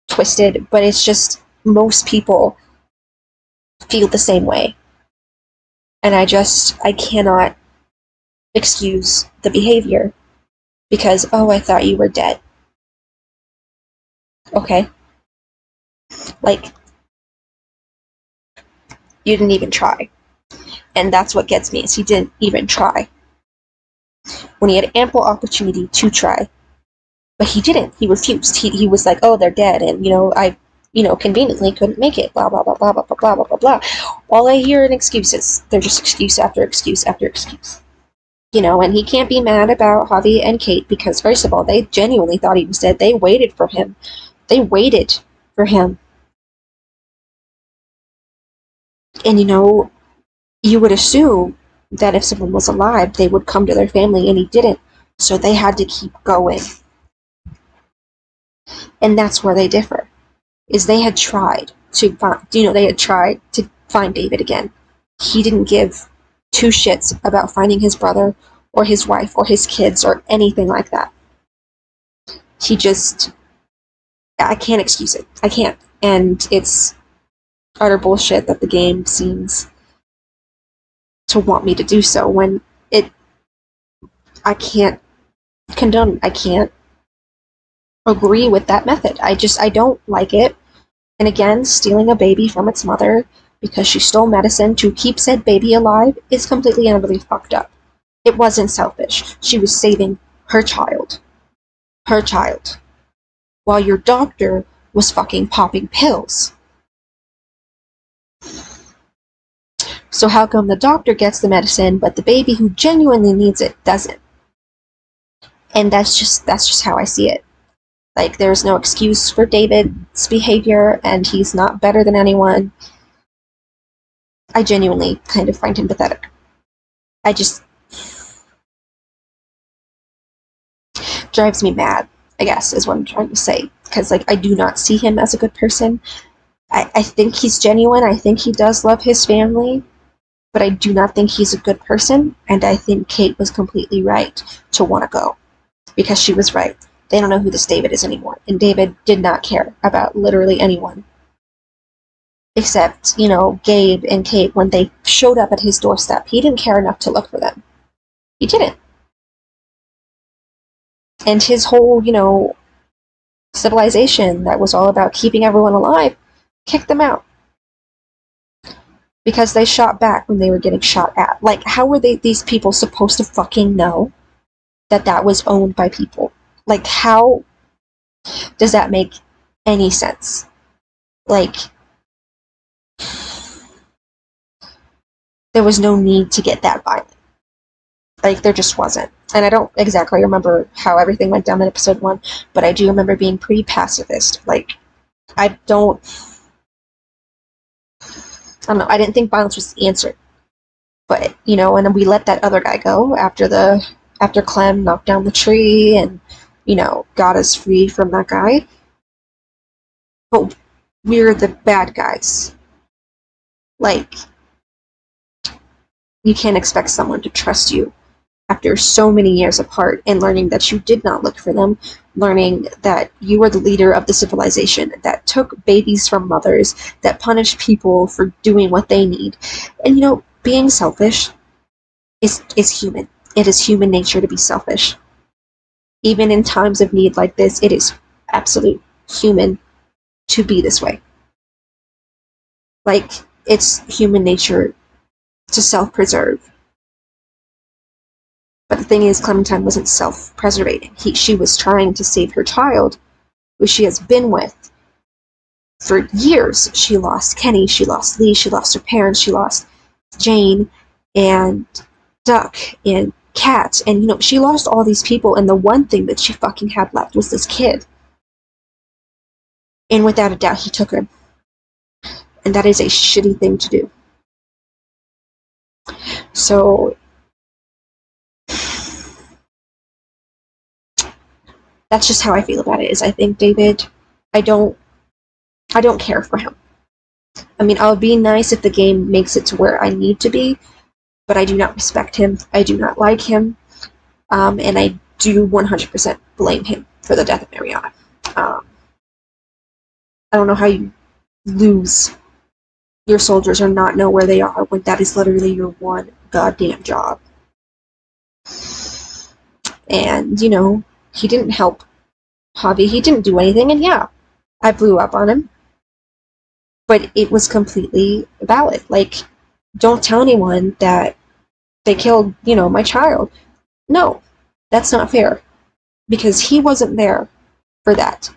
twisted, but it's just most people feel the same way. And I cannot excuse the behavior because, oh, I thought you were dead. Okay. Like, You didn't even try. And that's what gets me, is he didn't even try. When he had ample opportunity to try. But he didn't. He refused. He was like, oh, they're dead, and, I conveniently couldn't make it, blah, blah, blah, blah, blah, blah, blah, blah, blah, blah. All I hear in excuses. They're just excuse after excuse after excuse. And he can't be mad about Javi and Kate because, first of all, they genuinely thought he was dead. They waited for him. They waited for him. And, you would assume that if someone was alive, they would come to their family, and he didn't. So they had to keep going. And that's where they differ. Is they had tried to find, they had tried to find David again. He didn't give two shits about finding his brother or his wife or his kids or anything like that. He just, I can't excuse it. I can't. And it's utter bullshit that the game seems to want me to do so when I can't condone, I can't agree with that method. I don't like it. And again, stealing a baby from its mother because she stole medicine to keep said baby alive is completely and utterly fucked up. It wasn't selfish. She was saving her child. Her child. While your doctor was fucking popping pills. So how come the doctor gets the medicine, but the baby who genuinely needs it doesn't? And that's just how I see it. Like, there's no excuse for David's behavior, and he's not better than anyone. I genuinely kind of find him pathetic. I just drives me mad, I guess, is what I'm trying to say. Because, I do not see him as a good person. I think he's genuine. I think he does love his family. But I do not think he's a good person. And I think Kate was completely right to want to go. Because she was right. They don't know who this David is anymore. And David did not care about literally anyone. Except, Gabe and Kate, when they showed up at his doorstep, he didn't care enough to look for them. He didn't. And his whole, civilization that was all about keeping everyone alive kicked them out. Because they shot back when they were getting shot at. How were these people supposed to fucking know that that was owned by people? How does that make any sense? There was no need to get that violent. There just wasn't. And I don't exactly remember how everything went down in episode 1, but I do remember being pretty pacifist. I don't know, I didn't think violence was the answer. But, and we let that other guy go after Clem knocked down the tree and, got us free from that guy. But we're the bad guys. You can't expect someone to trust you after so many years apart and learning that you did not look for them, learning that you were the leader of the civilization that took babies from mothers, that punished people for doing what they need. And, being selfish is human. It is human nature to be selfish. Even in times of need like this, it is absolute human to be this way. It's human nature to self-preserve. But the thing is, Clementine wasn't self-preservating. She was trying to save her child, who she has been with for years. She lost Kenny, she lost Lee, she lost her parents, she lost Jane, and Duck, and Kat, and, she lost all these people, and the one thing that she fucking had left was this kid. And without a doubt, he took her. And that is a shitty thing to do. So, that's just how I feel about it, is I think David, I don't care for him. I mean, I'll be nice if the game makes it to where I need to be, but I do not respect him. I do not like him. And I do 100% blame him for the death of Mariana. I don't know how you lose your soldiers or not know where they are when that is literally your one goddamn job. And, he didn't help Javi. He didn't do anything, and yeah, I blew up on him. but it was completely valid. Like, don't tell anyone that they killed, my child. No, that's not fair. Because he wasn't there for that.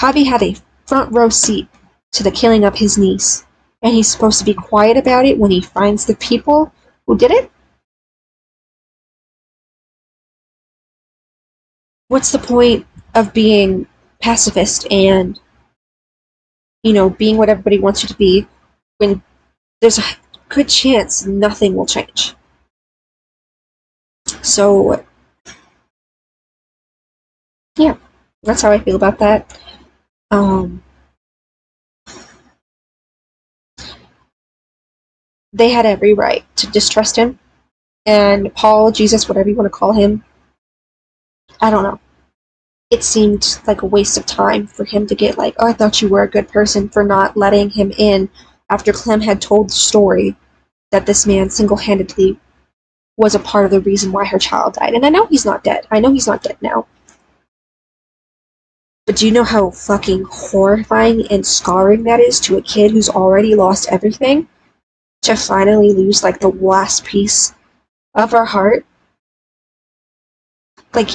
Javi had a front row seat to the killing of his niece, and he's supposed to be quiet about it when he finds the people who did it? What's the point of being pacifist and, being what everybody wants you to be when there's a good chance nothing will change? So, yeah, that's how I feel about that. They had every right to distrust him, and Paul, Jesus, whatever you want to call him, I don't know. It seemed like a waste of time for him to get like, oh, I thought you were a good person, for not letting him in after Clem had told the story that this man single-handedly was a part of the reason why her child died. And I know he's not dead. I know he's not dead now. But do you know how fucking horrifying and scarring that is to a kid who's already lost everything? To finally lose, like, the last piece of her heart? Like,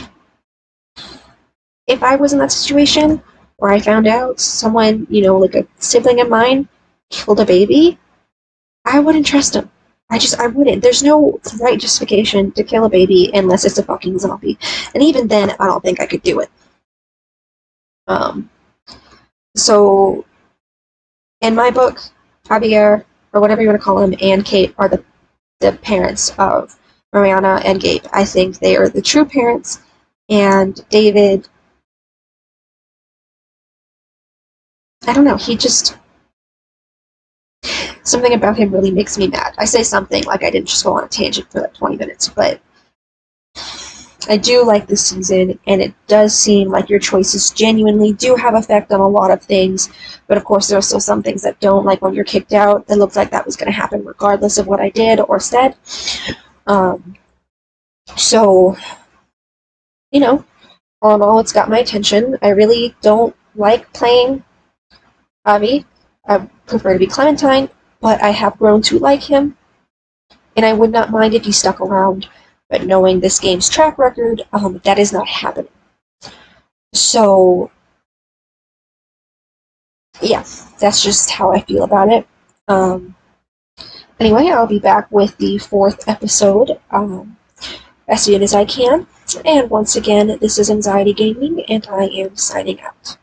if I was in that situation where I found out someone, like a sibling of mine, killed a baby, I wouldn't trust him. I wouldn't. There's no right justification to kill a baby unless it's a fucking zombie. And even then, I don't think I could do it. So, in my book, Javier, or whatever you want to call him, and Kate are the parents of Mariana and Gabe. I think they are the true parents, and David, I don't know, something about him really makes me mad. I say something like I didn't just go on a tangent for like 20 minutes, but I do like this season, and it does seem like your choices genuinely do have effect on a lot of things, but of course there are still some things that don't, like when you're kicked out, it looked like that was going to happen regardless of what I did or said. So, all in all, it's got my attention. I really don't like playing Avi. I prefer to be Clementine, but I have grown to like him, and I would not mind if he stuck around, but knowing this game's track record, that is not happening. So, yeah, that's just how I feel about it. Anyway, I'll be back with the 4th episode as soon as I can. And once again, this is Anxiety Gaming, and I am signing out.